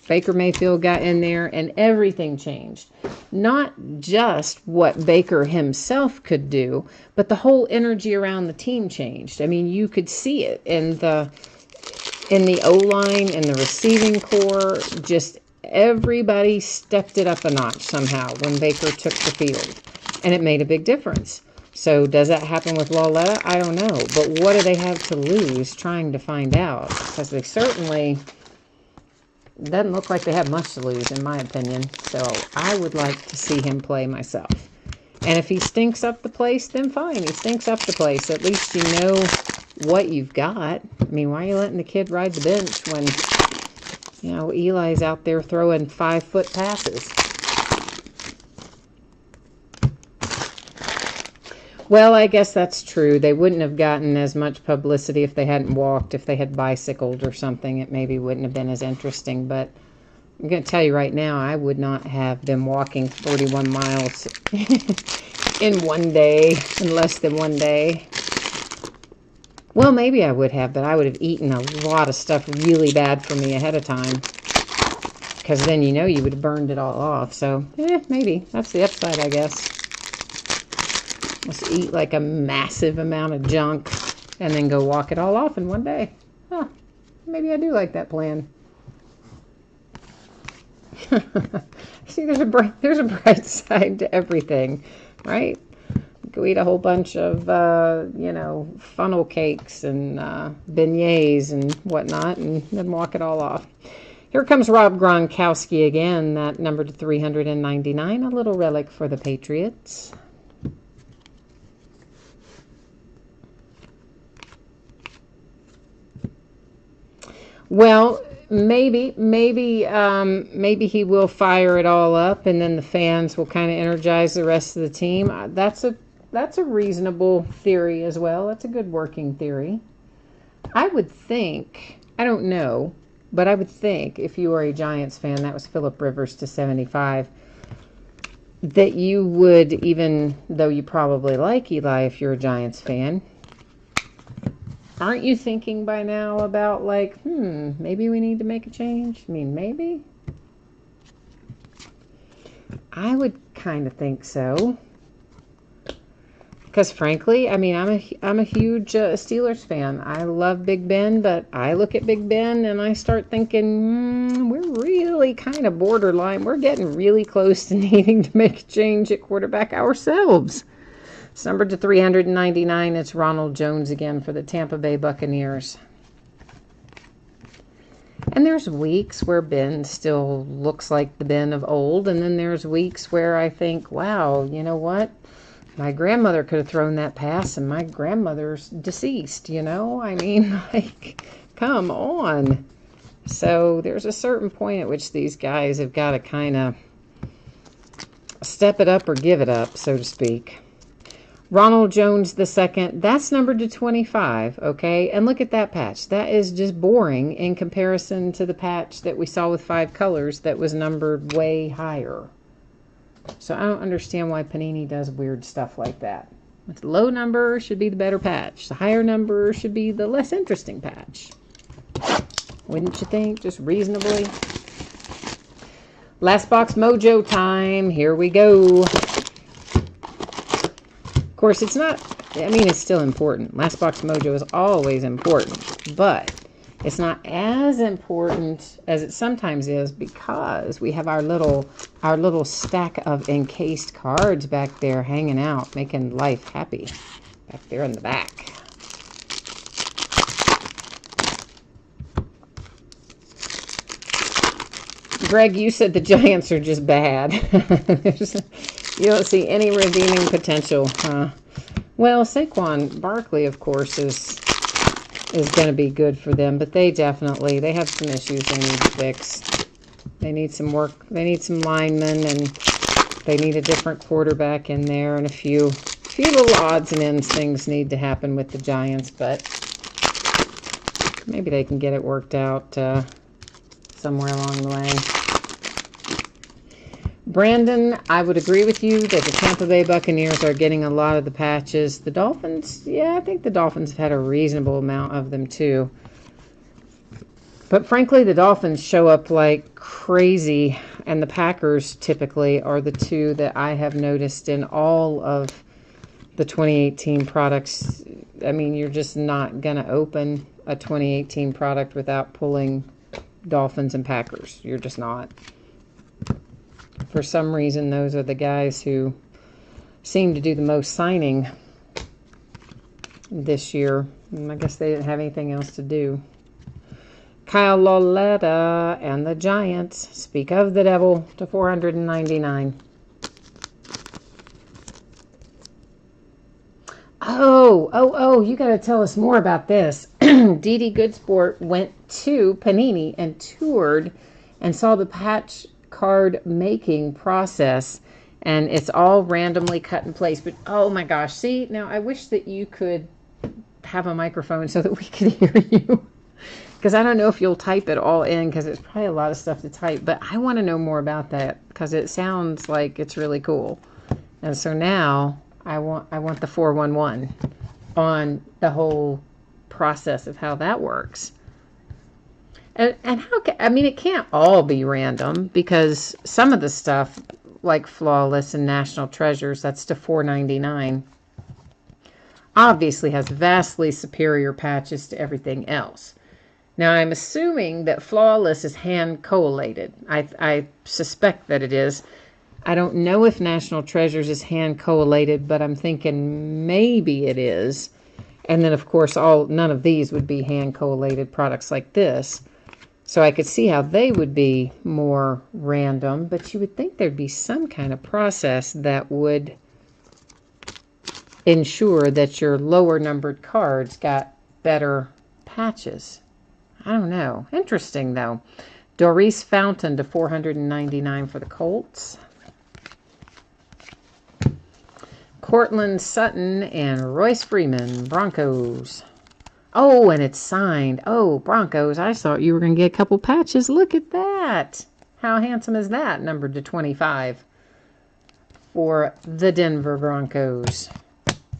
Baker Mayfield got in there and everything changed. Not just what Baker himself could do, but the whole energy around the team changed. I mean, you could see it in the O-line, in the receiving core. Just everybody stepped it up a notch somehow when Baker took the field. And it made a big difference. So does that happen with Lauletta? I don't know. But what do they have to lose trying to find out? Because they certainly... doesn't look like they have much to lose, in my opinion. So I would like to see him play myself. And if he stinks up the place, then fine. He stinks up the place. At least you know what you've got. I mean, why are you letting the kid ride the bench when, you know, Eli's out there throwing 5-foot passes? Well, I guess that's true. They wouldn't have gotten as much publicity if they hadn't walked. If they had bicycled or something, it maybe wouldn't have been as interesting. But I'm going to tell you right now, I would not have been walking 41 miles in one day, in less than one day. Well, maybe I would have, but I would have eaten a lot of stuff really bad for me ahead of time. Because then you know you would have burned it all off. So, maybe. That's the upside, I guess. Let's eat like a massive amount of junk and then go walk it all off in one day. Huh. Maybe I do like that plan. See, there's a bright side to everything, right? Go eat a whole bunch of, you know, funnel cakes and beignets and whatnot and then walk it all off. Here comes Rob Gronkowski again, that number to 399, a little relic for the Patriots. Well, maybe he will fire it all up, and then the fans will kind of energize the rest of the team. That's a reasonable theory as well. That's a good working theory. I would think, I don't know, but I would think if you are a Giants fan, that was Phillip Rivers to 75, that you would, even though you probably like Eli if you're a Giants fan, aren't you thinking by now about, like, maybe we need to make a change? I mean, maybe? I would kind of think so. Because, frankly, I mean, I'm a huge Steelers fan. I love Big Ben, but I look at Big Ben and I start thinking, we're really kind of borderline. We're getting really close to needing to make a change at quarterback ourselves. It's numbered to 399. It's Ronald Jones again for the Tampa Bay Buccaneers. And there's weeks where Ben still looks like the Ben of old. And then there's weeks where I think, wow, you know what? My grandmother could have thrown that pass and my grandmother's deceased, you know? I mean, like, come on. So there's a certain point at which these guys have got to kind of step it up or give it up, so to speak. Ronald Jones II, that's numbered to 25, okay? And look at that patch. That is just boring in comparison to the patch that we saw with 5 colors that was numbered way higher. So I don't understand why Panini does weird stuff like that. The low number should be the better patch. The higher number should be the less interesting patch. Wouldn't you think? Just reasonably. Last box mojo time. Here we go. Of course, it's not, I mean, it's still important. Last box mojo is always important. But It's not as important as it sometimes is because we have our little stack of encased cards back there hanging out, making life happy. Back there in the back. Greg, you said the Giants are just bad. You don't see any redeeming potential. Well, Saquon Barkley, of course, is going to be good for them, but they have some issues they need fixed. They need some work. They need some linemen, and they need a different quarterback in there, and a few little odds and ends things need to happen with the Giants, but maybe they can get it worked out somewhere along the way. Brandon, I would agree with you that the Tampa Bay Buccaneers are getting a lot of the patches. The Dolphins, yeah, I think the Dolphins have had a reasonable amount of them too. But frankly, the Dolphins show up like crazy, and the Packers typically are the two that I have noticed in all of the 2018 products. I mean, you're just not going to open a 2018 product without pulling Dolphins and Packers. You're just not. For some reason, those are the guys who seem to do the most signing this year. And I guess they didn't have anything else to do. Kyle Lauletta and the Giants. Speak of the devil to 499. Oh, you got to tell us more about this. Didi Goodsport went to Panini and toured and saw the patch card making process, and it's all randomly cut in place. But oh my gosh, see, now I wish that you could have a microphone so that we could hear you, because I don't know if you'll type it all in, because it's probably a lot of stuff to type, but I want to know more about that because it sounds like it's really cool. And so now I want the 411 on the whole process of how that works. And how can, I mean, it can't all be random, because some of the stuff, like Flawless and National Treasures, that's to $4.99, obviously has vastly superior patches to everything else. Now, I'm assuming that Flawless is hand collated. I suspect that it is. I don't know if National Treasures is hand collated, but I'm thinking maybe it is. And then, of course, none of these would be hand collated products like this. So I could see how they would be more random, but you would think there'd be some kind of process that would ensure that your lower numbered cards got better patches. I don't know. Interesting, though. Doris Fountain to $499 for the Colts. Cortland Sutton and Royce Freeman, Broncos. Oh, and it's signed. Oh, Broncos, I thought you were going to get a couple patches. Look at that. How handsome is that? Numbered to 25 for the Denver Broncos.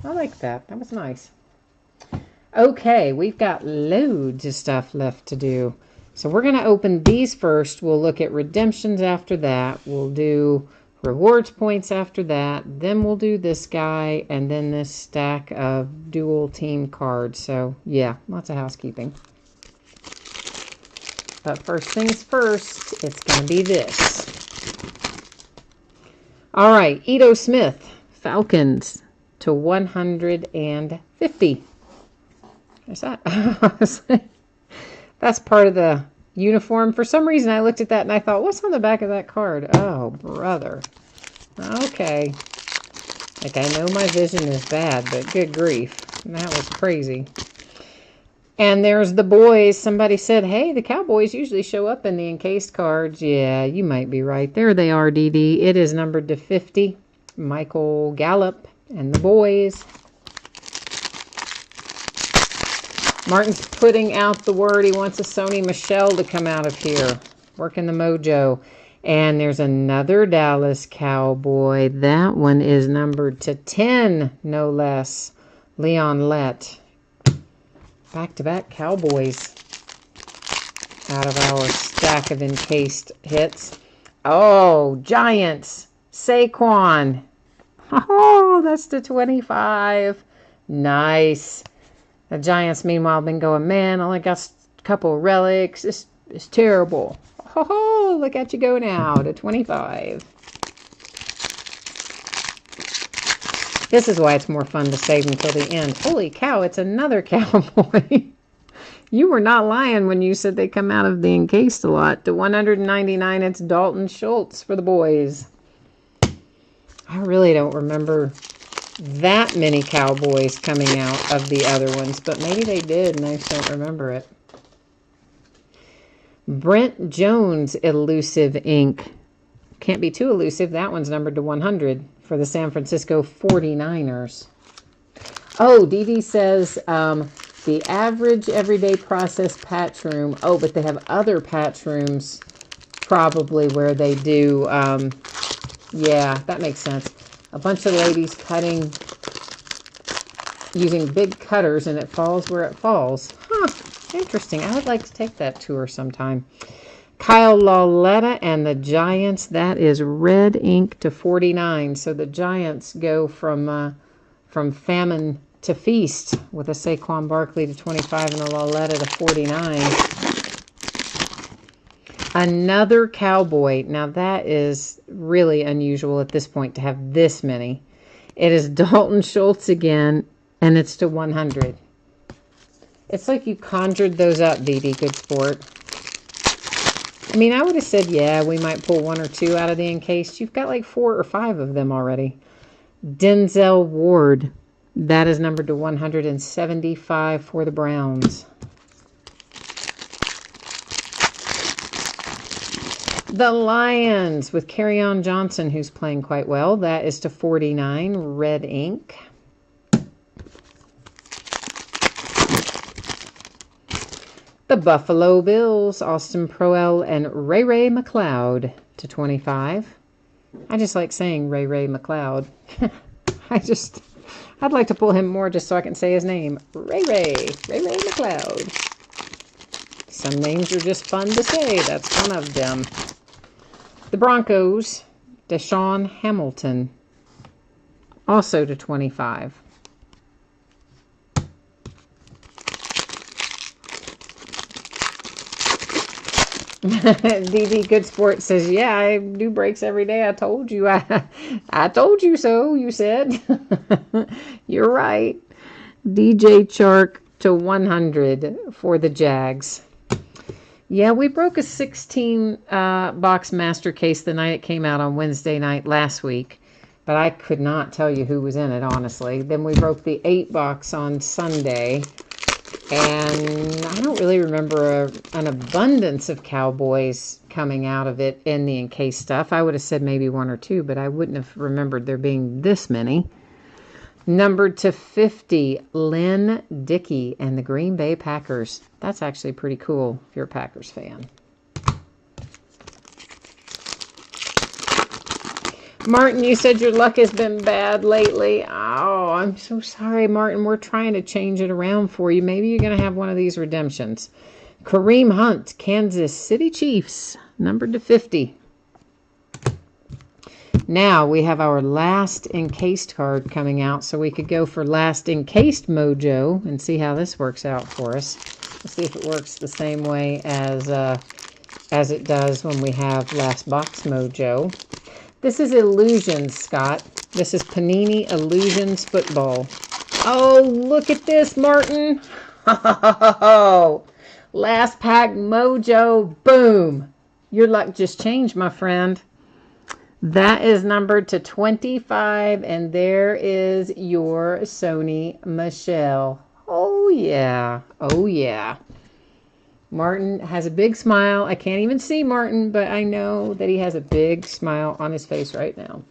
I like that. That was nice. Okay, we've got loads of stuff left to do. So we're going to open these first. We'll look at redemptions after that. We'll do rewards points after that. Then we'll do this guy, and then this stack of dual team cards. So yeah, lots of housekeeping. But first things first, it's going to be this. All right, Ito Smith, Falcons to 150. There's that. That's part of the uniform. For some reason, I looked at that and I thought, what's on the back of that card? Oh, brother. Okay. Like, I know my vision is bad, but good grief. That was crazy. And there's the boys. Somebody said, hey, the Cowboys usually show up in the encased cards. Yeah, you might be right. There they are, DD. It is numbered to 50. Michael Gallup and the boys. Martin's putting out the word. He wants a Sony Michel to come out of here. Working the mojo. And there's another Dallas Cowboy. That one is numbered to 10, no less. Leon Lett. Back-to-back Cowboys out of our stack of encased hits. Oh, Giants. Saquon. Oh, that's to 25. Nice. The Giants, meanwhile, been going, man, all I got couple relics. This is terrible. Oh, look at you go now to 25. This is why it's more fun to save until the end. Holy cow, it's another cowboy. You were not lying when you said they come out of the encased a lot. To 199, it's Dalton Schultz for the boys. I really don't remember that many cowboys coming out of the other ones, but maybe they did and I just don't remember it. Brent Jones elusive ink. Can't be too elusive. That one's numbered to 100 for the San Francisco 49ers. Oh, DD says the average everyday process patch room. Oh, but they have other patch rooms probably where they do, yeah, that makes sense. A bunch of ladies cutting using big cutters and it falls where it falls. Huh, interesting. I would like to take that tour sometime. Kyle Lauletta and the Giants. That is red ink to 49. So the Giants go from famine to feast with a Saquon Barkley to 25 and a Lauletta to 49. Another cowboy. Now that is really unusual at this point to have this many. It is Dalton Schultz again, and it's to 100. It's like you conjured those up, DD. Good sport. I mean, I would have said, yeah, we might pull one or two out of the encased. You've got like 4 or 5 of them already. Denzel Ward. That is numbered to 175 for the Browns. The Lions with Kerryon Johnson, who's playing quite well. That is to 49, red ink. The Buffalo Bills, Austin Proell and Ray McLeod to 25. I just like saying Ray McLeod. I'd like to pull him more just so I can say his name. Ray McLeod. Some names are just fun to say. That's one of them. The Broncos, Deshaun Hamilton, also to 25. DD Good Sport says, yeah, I do breaks every day. I told you. I told you so, you said. You're right. DJ Chark to 100 for the Jags. Yeah, we broke a 16-box master case the night it came out on Wednesday night last week. But I could not tell you who was in it, honestly. Then we broke the 8-box on Sunday. And I don't really remember an abundance of cowboys coming out of it in the encased stuff. I would have said maybe 1 or 2, but I wouldn't have remembered there being this many. Numbered to 50, Lynn Dickey and the Green Bay Packers. That's actually pretty cool if you're a Packers fan. Martin, you said your luck has been bad lately. Oh, I'm so sorry, Martin. We're trying to change it around for you. Maybe you're going to have one of these redemptions. Kareem Hunt, Kansas City Chiefs, numbered to 50. Now we have our last encased card coming out, so we could go for last encased mojo and see how this works out for us. Let's see if it works the same way as it does when we have last box mojo. This is Illusions, Scott. This is Panini Illusions Football. Oh, look at this, Martin. Last pack mojo. Boom. Your luck just changed, my friend. That is numbered to 25, and there is your Sony Michel. Oh, yeah. Oh, yeah. Martin has a big smile. I can't even see Martin, but I know that he has a big smile on his face right now.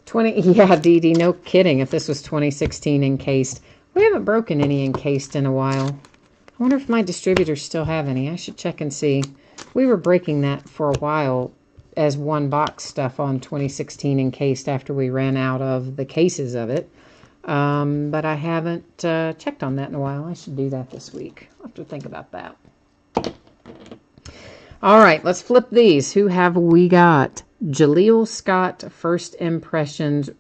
20, yeah, DD, no kidding. If this was 2016 encased. We haven't broken any encased in a while. I wonder if my distributors still have any. I should check and see. We were breaking that for a while as one box stuff on 2016 encased after we ran out of the cases of it. But I haven't checked on that in a while. I should do that this week. I'll have to think about that. All right, let's flip these. Who have we got? Jaleel Scott, First Impressions.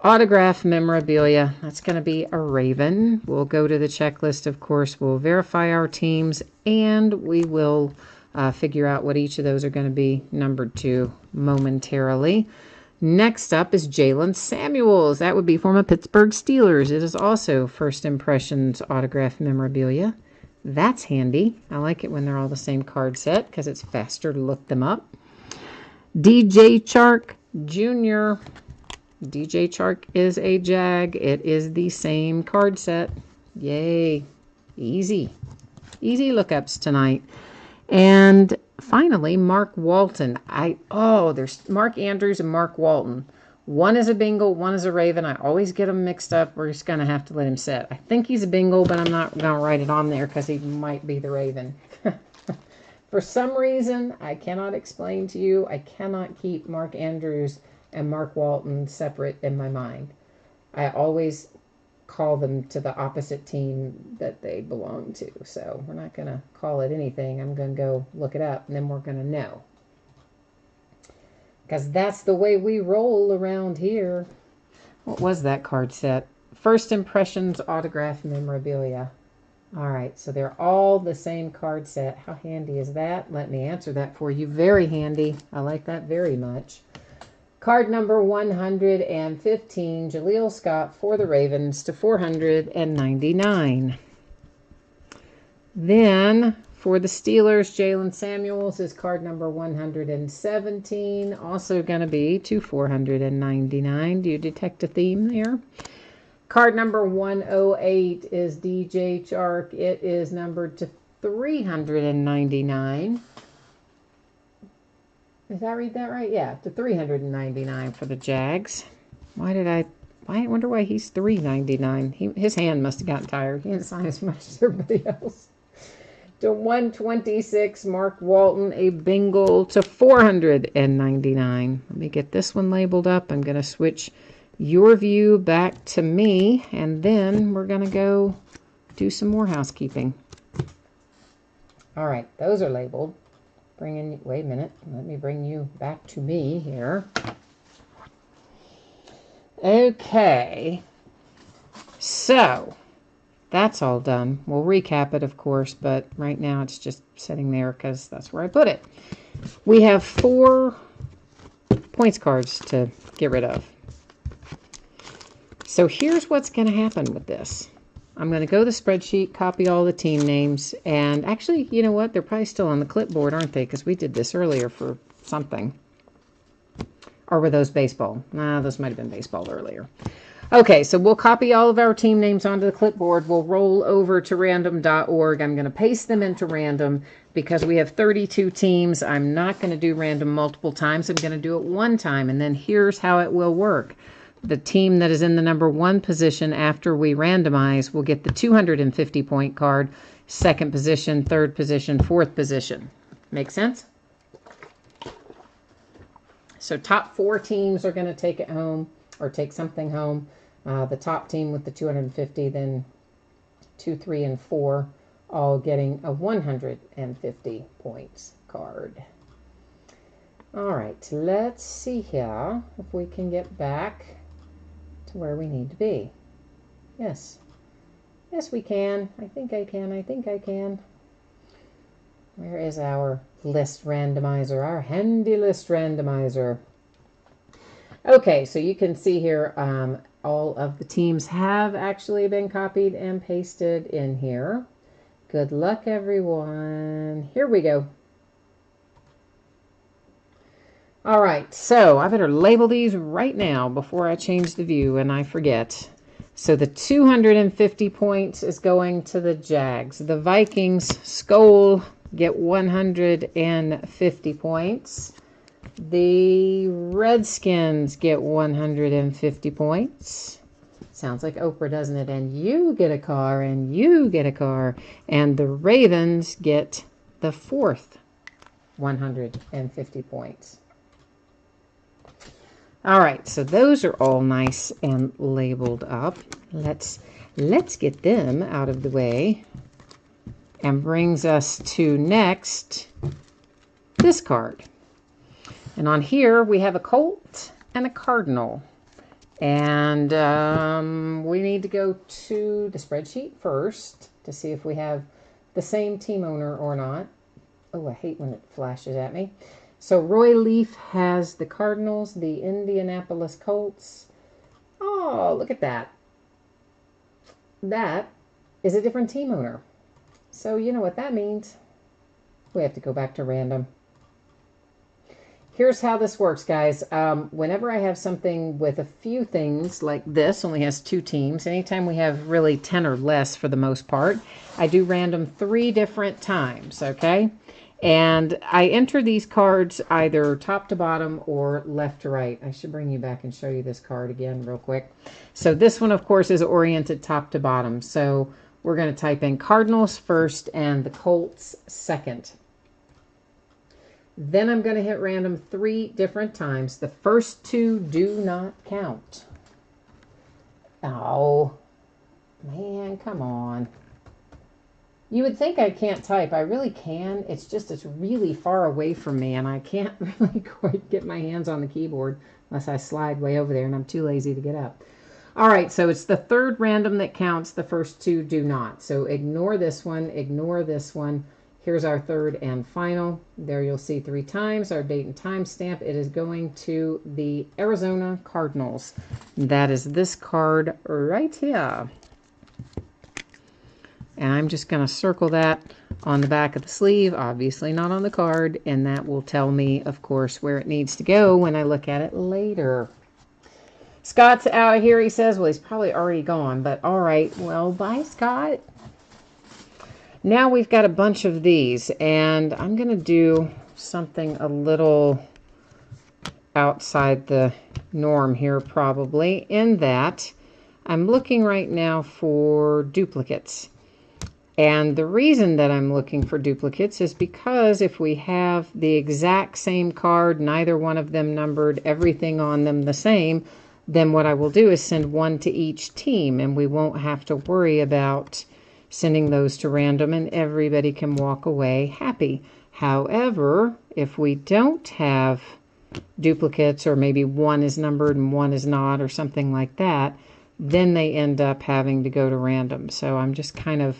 Autograph memorabilia. That's going to be a Raven. We'll go to the checklist, of course. We'll verify our teams, and we will figure out what each of those are going to be numbered to momentarily. Next up is Jalen Samuels. That would be from the Pittsburgh Steelers. It is also First Impressions autograph memorabilia. That's handy. I like it when they're all the same card set because it's faster to look them up. DJ Chark Jr. DJ Chark is a Jag. It is the same card set. Yay. Easy. Easy lookups tonight. And finally, Mark Walton. There's Mark Andrews and Mark Walton. One is a Bengal, one is a Raven. I always get them mixed up. We're just going to have to let him sit. I think he's a Bengal, but I'm not going to write it on there because he might be the Raven. For some reason, I cannot explain to you, I cannot keep Mark Andrews and Mark Walton separate in my mind. I always call them to the opposite team that they belong to. So we're not going to call it anything. I'm going to go look it up, and then we're going to know. Because that's the way we roll around here. What was that card set? First Impressions autograph memorabilia. All right, so they're all the same card set. How handy is that? Let me answer that for you. Very handy. I like that very much. Card number 115, Jaleel Scott for the Ravens to 499. Then for the Steelers, Jalen Samuels is card number 117, also going to be to 499. Do you detect a theme there? Card number 108 is DJ Chark. It is numbered to 399. Did I read that right? Yeah, to 399 for the Jags. I wonder why he's 399. His hand must have gotten tired. He didn't sign as much as everybody else. To 126, Mark Walton, a Bengal, to 499. Let me get this one labeled up. I'm going to switch your view back to me, and then we're going to go do some more housekeeping. All right, those are labeled. Wait a minute. Let me bring you back to me here. Okay. So, that's all done. We'll recap it, of course, but right now it's just sitting there because that's where I put it. We have 4 points cards to get rid of. So here's what's going to happen with this. I'm going to go to the spreadsheet, copy all the team names, and actually, you know what? They're probably still on the clipboard, aren't they? Because we did this earlier for something. Or were those baseball? Nah, those might have been baseball earlier. Okay, so we'll copy all of our team names onto the clipboard. We'll roll over to random.org. I'm going to paste them into random because we have 32 teams. I'm not going to do random multiple times. I'm going to do it one time, and then here's how it will work. The team that is in the number 1 position after we randomize will get the 250-point card, 2nd position, 3rd position, 4th position. Make sense? So top 4 teams are going to take it home or take something home. The top team with the 250, then 2, 3, and 4 all getting a 150 points card. All right, let's see here if we can get back to where we need to be. Yes. Yes, we can. I think I can. Where is our list randomizer? Our handy list randomizer. Okay, so you can see here all of the teams have actually been copied and pasted in here. Good luck, everyone. Here we go. All right, so I better label these right now before I change the view and I forget. So the 250 points is going to the Jags. The Vikings, Skol, get 150 points. The Redskins get 150 points. Sounds like Oprah, doesn't it? And you get a car, and you get a car. And the Ravens get the 4th 150 points. All right, so those are all nice and labeled up. Let's get them out of the way. And brings us to next this card. And on here we have a Colt and a Cardinal. And we need to go to the spreadsheet first to see if we have the same team owner or not. Oh, I hate when it flashes at me. So Roy Leaf has the Cardinals, the Indianapolis Colts. Oh, look at that. That is a different team owner. So you know what that means. We have to go back to random. Here's how this works, guys. Whenever I have something with a few things like this, only has 2 teams, anytime we have really 10 or less for the most part, I do random 3 different times, okay? And I enter these cards either top to bottom or left to right. I should bring you back and show you this card again real quick. So this one, of course, is oriented top to bottom. So we're going to type in Cardinals first and the Colts second. Then I'm going to hit random 3 different times. The first 2 do not count. Oh, man, come on. You would think I can't type. I really can. It's just it's really far away from me, and I can't really quite get my hands on the keyboard unless I slide way over there, and I'm too lazy to get up. All right, so it's the 3rd random that counts. The first 2 do not. So ignore this one. Ignore this one. Here's our 3rd and final. There you'll see 3 times our date and time stamp. It is going to the Arizona Cardinals. That is this card right here. And I'm just going to circle that on the back of the sleeve, obviously not on the card, and that will tell me, of course, where it needs to go when I look at it later. Scott's out of here, he says. Well, he's probably already gone, but all right. Well, bye, Scott. Now we've got a bunch of these, and I'm going to do something a little outside the norm here probably, in that I'm looking right now for duplicates. And the reason that I'm looking for duplicates is because if we have the exact same card, neither one of them numbered, everything on them the same, then what I will do is send 1 to each team, and we won't have to worry about sending those to random, and everybody can walk away happy. However, if we don't have duplicates, or maybe 1 is numbered and 1 is not, or something like that, then they end up having to go to random. So I'm just kind of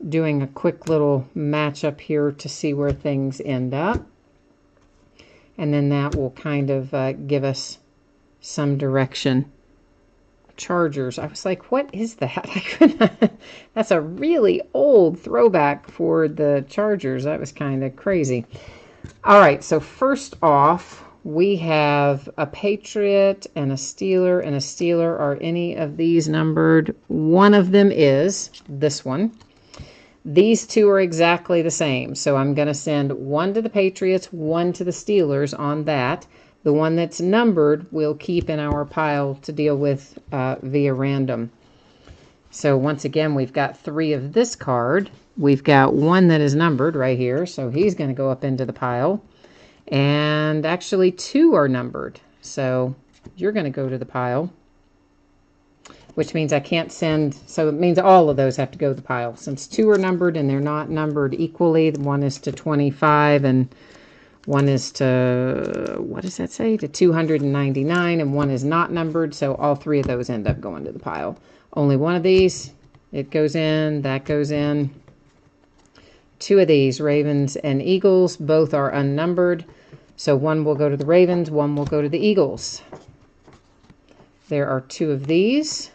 doing a quick little matchup here to see where things end up. And then that will kind of give us some direction. Chargers. I was like, what is that? I couldn't. That's a really old throwback for the Chargers. That was kind of crazy. All right, so first off, we have a Patriot and a Steeler, and a Steeler. Are any of these numbered? One of them is this one. These 2 are exactly the same, so I'm going to send 1 to the Patriots, 1 to the Steelers on that. The one that's numbered we'll keep in our pile to deal with via random. So once again, we've got 3 of this card. We've got 1 that is numbered right here, so he's going to go up into the pile. And actually 2 are numbered, so you're going to go to the pile, which means I can't send, so it means all of those have to go to the pile. Since 2 are numbered and they're not numbered equally, one is to 25 and one is to, what does that say, to 299, and 1 is not numbered, so all 3 of those end up going to the pile. Only 1 of these, it goes in, that goes in. 2 of these, Ravens and Eagles, both are unnumbered, so 1 will go to the Ravens, 1 will go to the Eagles. There are 2 of these,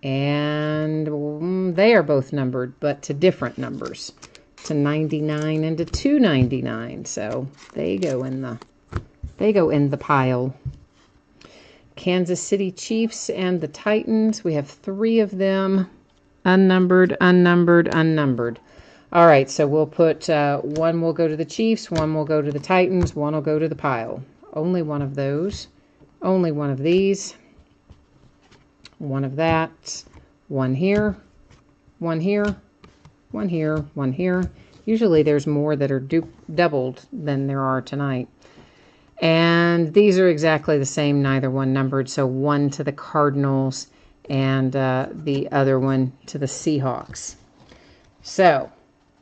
and they are both numbered, but to different numbers. To 99 and to 299, so they go in the pile. Kansas City Chiefs and the Titans, we have 3 of them, unnumbered, unnumbered, unnumbered. All right, so we'll put 1 will go to the Chiefs, 1 will go to the Titans, 1 will go to the pile. Only 1 of those, only 1 of these, 1 of that, 1 here, 1 here, 1 here, 1 here. Usually there's more that are doubled than there are tonight. And these are exactly the same, neither one numbered. So 1 to the Cardinals and the other one to the Seahawks. So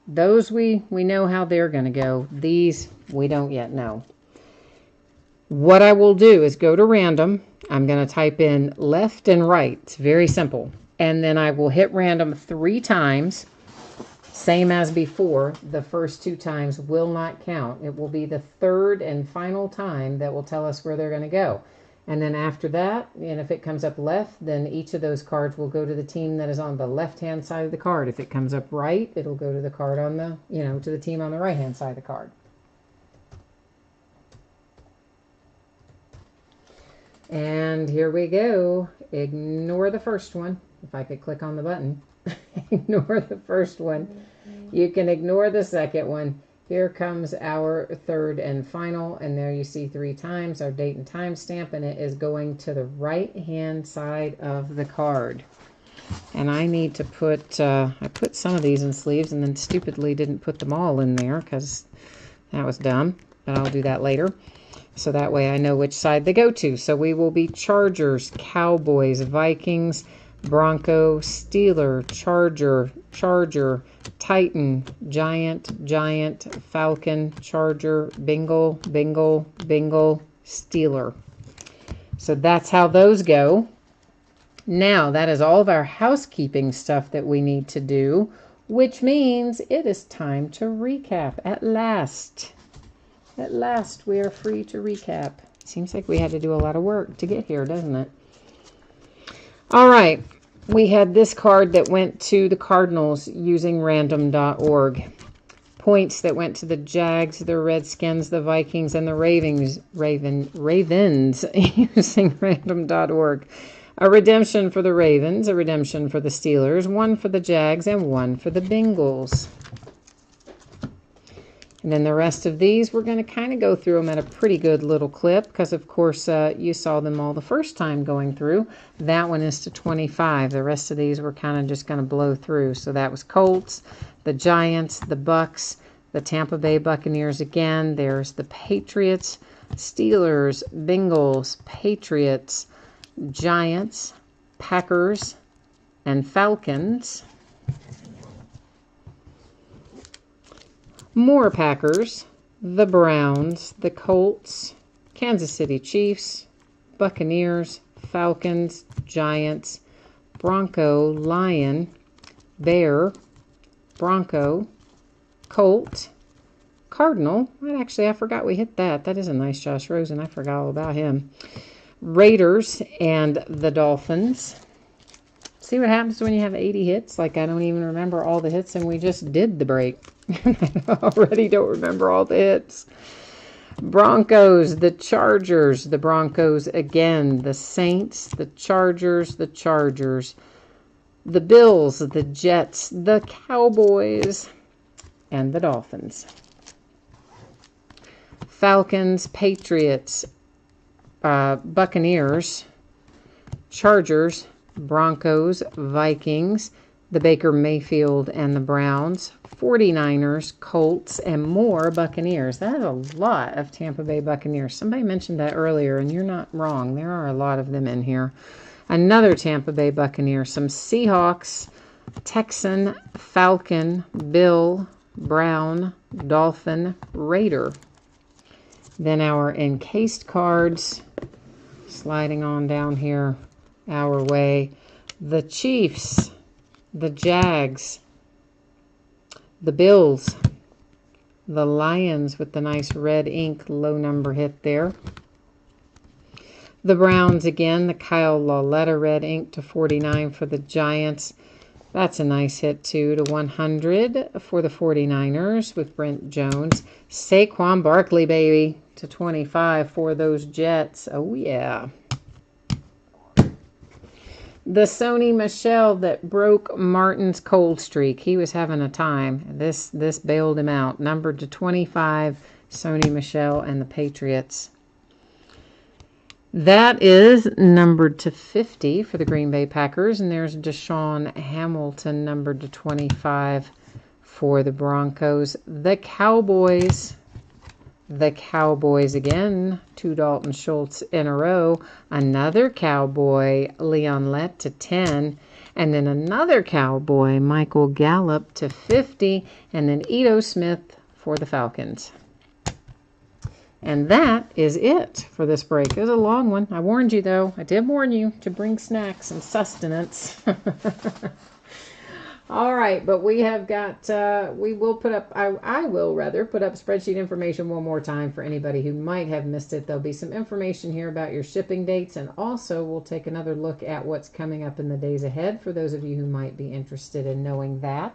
those we know how they're going to go. These we don't yet know. What I will do is go to random. I'm going to type in left and right. It's very simple. And then I will hit random 3 times. Same as before. The first 2 times will not count. It will be the third and final time that will tell us where they're going to go. And then after that, and if it comes up left, then each of those cards will go to the team that is on the left-hand side of the card. If it comes up right, it'll go to the card on the, to the team on the right-hand side of the card. And here we go. Ignore the first one. If I could click on the button. Ignore the first one. You can ignore the second one. Here comes our third and final. And there you see 3 times our date and time stamp. And it is going to the right-hand side of the card. And I need to put, I put some of these in sleeves and then stupidly didn't put them all in there because that was dumb. But I'll do that later. So that way I know which side they go to. So we will be Chargers, Cowboys, Vikings, Bronco, Steeler, Charger, Titan, Giant, Falcon, Charger, Bingle, Steeler. So that's how those go. Now that is all of our housekeeping stuff that we need to do, which means it is time to recap at last. At last, we are free to recap. Seems like we had to do a lot of work to get here, doesn't it? All right. We had this card that went to the Cardinals using random.org. Points that went to the Jags, the Redskins, the Vikings, and the Ravens using random.org. A redemption for the Ravens, a redemption for the Steelers, 1 for the Jags, and 1 for the Bengals. And then the rest of these, we're going to kind of go through them at a pretty good little clip because, of course, you saw them all the first time going through. That one is to 25. The rest of these we're kind of just going to blow through. So that was Colts, the Giants, the Bucks, the Tampa Bay Buccaneers again. There's the Patriots, Steelers, Bengals, Patriots, Giants, Packers, and Falcons. More Packers, the Browns, the Colts, Kansas City Chiefs, Buccaneers, Falcons, Giants, Bronco, Lion, Bear, Bronco, Colt, Cardinal. Actually, I forgot we hit that. That is a nice Josh Rosen. I forgot all about him. Raiders and the Dolphins. See what happens when you have 80 hits? Like, I don't even remember all the hits, and we just did the break. I already don't remember all the hits. Broncos, the Chargers, the Broncos again, the Saints, the Chargers, the Bills, the Jets, the Cowboys, and the Dolphins. Falcons, Patriots, Buccaneers, Chargers, Broncos, Vikings, the Baker Mayfield and the Browns, 49ers, Colts, and more Buccaneers. That is a lot of Tampa Bay Buccaneers. Somebody mentioned that earlier, and you're not wrong. There are a lot of them in here. Another Tampa Bay Buccaneer, some Seahawks, Texan, Falcon, Bill, Brown, Dolphin, Raider. Then our encased cards, sliding on down here our way. The Chiefs, the Jags, the Bills, the Lions with the nice red ink low number hit there. The Browns again, the Kyle Lauletta red ink to 49 for the Giants. That's a nice hit too, to 100 for the 49ers with Brent Jones. Saquon Barkley, baby, to 25 for those Jets. Oh, yeah. The Sony Michel that broke Martin's cold streak. He was having a time. This bailed him out. Numbered to 25, Sony Michel and the Patriots. That is numbered to 50 for the Green Bay Packers. And there's Deshaun Hamilton, numbered to 25 for the Broncos. The Cowboys. The Cowboys again. 2 Dalton Schultz in a row. Another Cowboy, Leon Lett to 10. And then another Cowboy, Michael Gallup to 50. And then Ito Smith for the Falcons. And that is it for this break. It was a long one. I warned you, though. I did warn you to bring snacks and sustenance. All right, but we have got, we will put up, I will rather put up spreadsheet information one more time for anybody who might have missed it. There'll be some information here about your shipping dates, and also we'll take another look at what's coming up in the days ahead for those of you who might be interested in knowing that.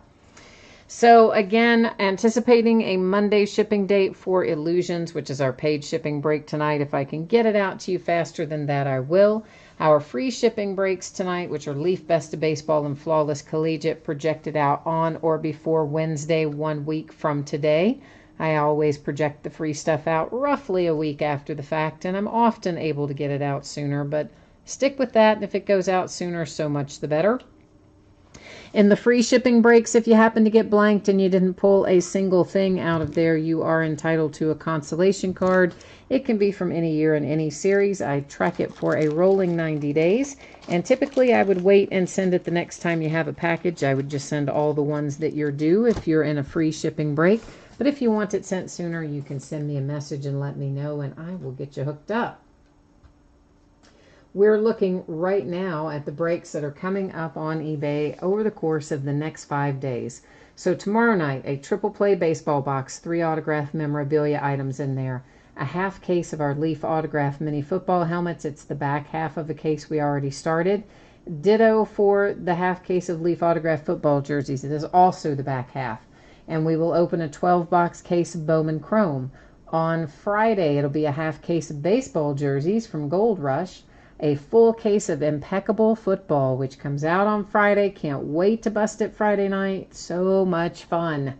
So again, anticipating a Monday shipping date for Illusions, which is our paid shipping break tonight. If I can get it out to you faster than that, I will. Our free shipping breaks tonight, which are Leaf Best of Baseball and Flawless Collegiate, projected out on or before Wednesday, 1 week from today. I always project the free stuff out roughly a week after the fact, and I'm often able to get it out sooner, but stick with that. And if it goes out sooner, so much the better. In the free shipping breaks, if you happen to get blanked and you didn't pull a single thing out of there, you are entitled to a consolation card. It can be from any year in any series. I track it for a rolling 90 days. And typically I would wait and send it the next time you have a package. I would just send all the ones that you're due if you're in a free shipping break. But if you want it sent sooner, you can send me a message and let me know, and I will get you hooked up. We're looking right now at the breaks that are coming up on eBay over the course of the next 5 days. So tomorrow night, a triple play baseball box, 3 autograph memorabilia items in there, a half case of our Leaf autograph mini football helmets. It's the back half of the case we already started. Ditto for the half case of Leaf autograph football jerseys. It is also the back half. And we will open a 12-box case of Bowman Chrome. On Friday, it'll be a half case of baseball jerseys from Gold Rush. A full case of Impeccable Football, which comes out on Friday. Can't wait to bust it Friday night. So much fun.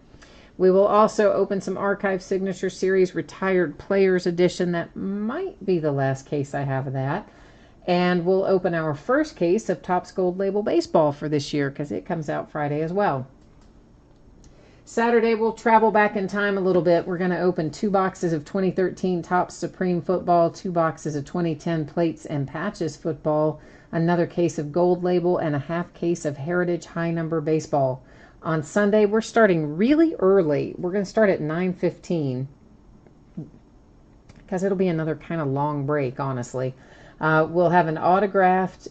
We will also open some Archive Signature Series Retired Players Edition. That might be the last case I have of that. And we'll open our first case of Topps Gold Label Baseball for this year, because it comes out Friday as well. Saturday, we'll travel back in time a little bit. We're going to open 2 boxes of 2013 Topps Supreme Football, 2 boxes of 2010 Plates and Patches Football, another case of Gold Label, and a half case of Heritage High Number Baseball. On Sunday, we're starting really early. We're going to start at 9:15 because it'll be another kind of long break, honestly. We'll have an autographed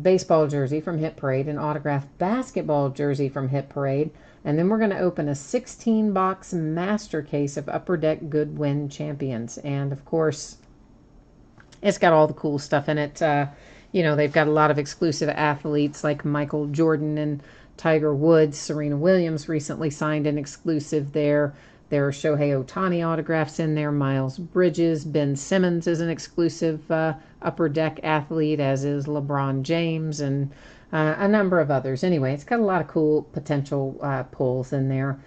baseball jersey from Hit Parade, an autographed basketball jersey from Hit Parade, and then we're going to open a 16-box master case of Upper Deck Goodwin Champions. And, of course, it's got all the cool stuff in it. You know, they've got a lot of exclusive athletes like Michael Jordan and Tiger Woods. Serena Williams recently signed an exclusive there. There are Shohei Ohtani autographs in there, Miles Bridges. Ben Simmons is an exclusive Upper Deck athlete, as is LeBron James, and a number of others. Anyway, it's got a lot of cool potential pulls in there.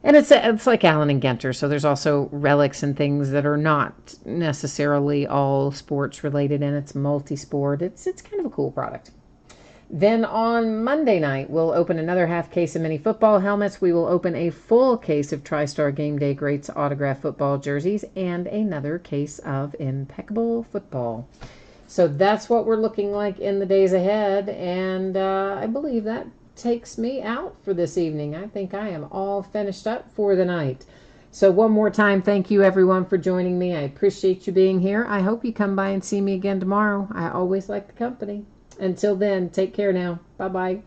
And it's like Allen and Genter, so there's also relics and things that are not necessarily all sports related, and it's multi-sport. It's kind of a cool product. Then on Monday night, we'll open another half case of mini football helmets. We will open a full case of TriStar Game Day Greats autographed football jerseys and another case of Impeccable Football. So that's what we're looking like in the days ahead, and I believe that takes me out for this evening. I think I am all finished up for the night. So one more time, thank you everyone for joining me. I appreciate you being here. I hope you come by and see me again tomorrow. I always like the company. Until then, take care now. Bye-bye.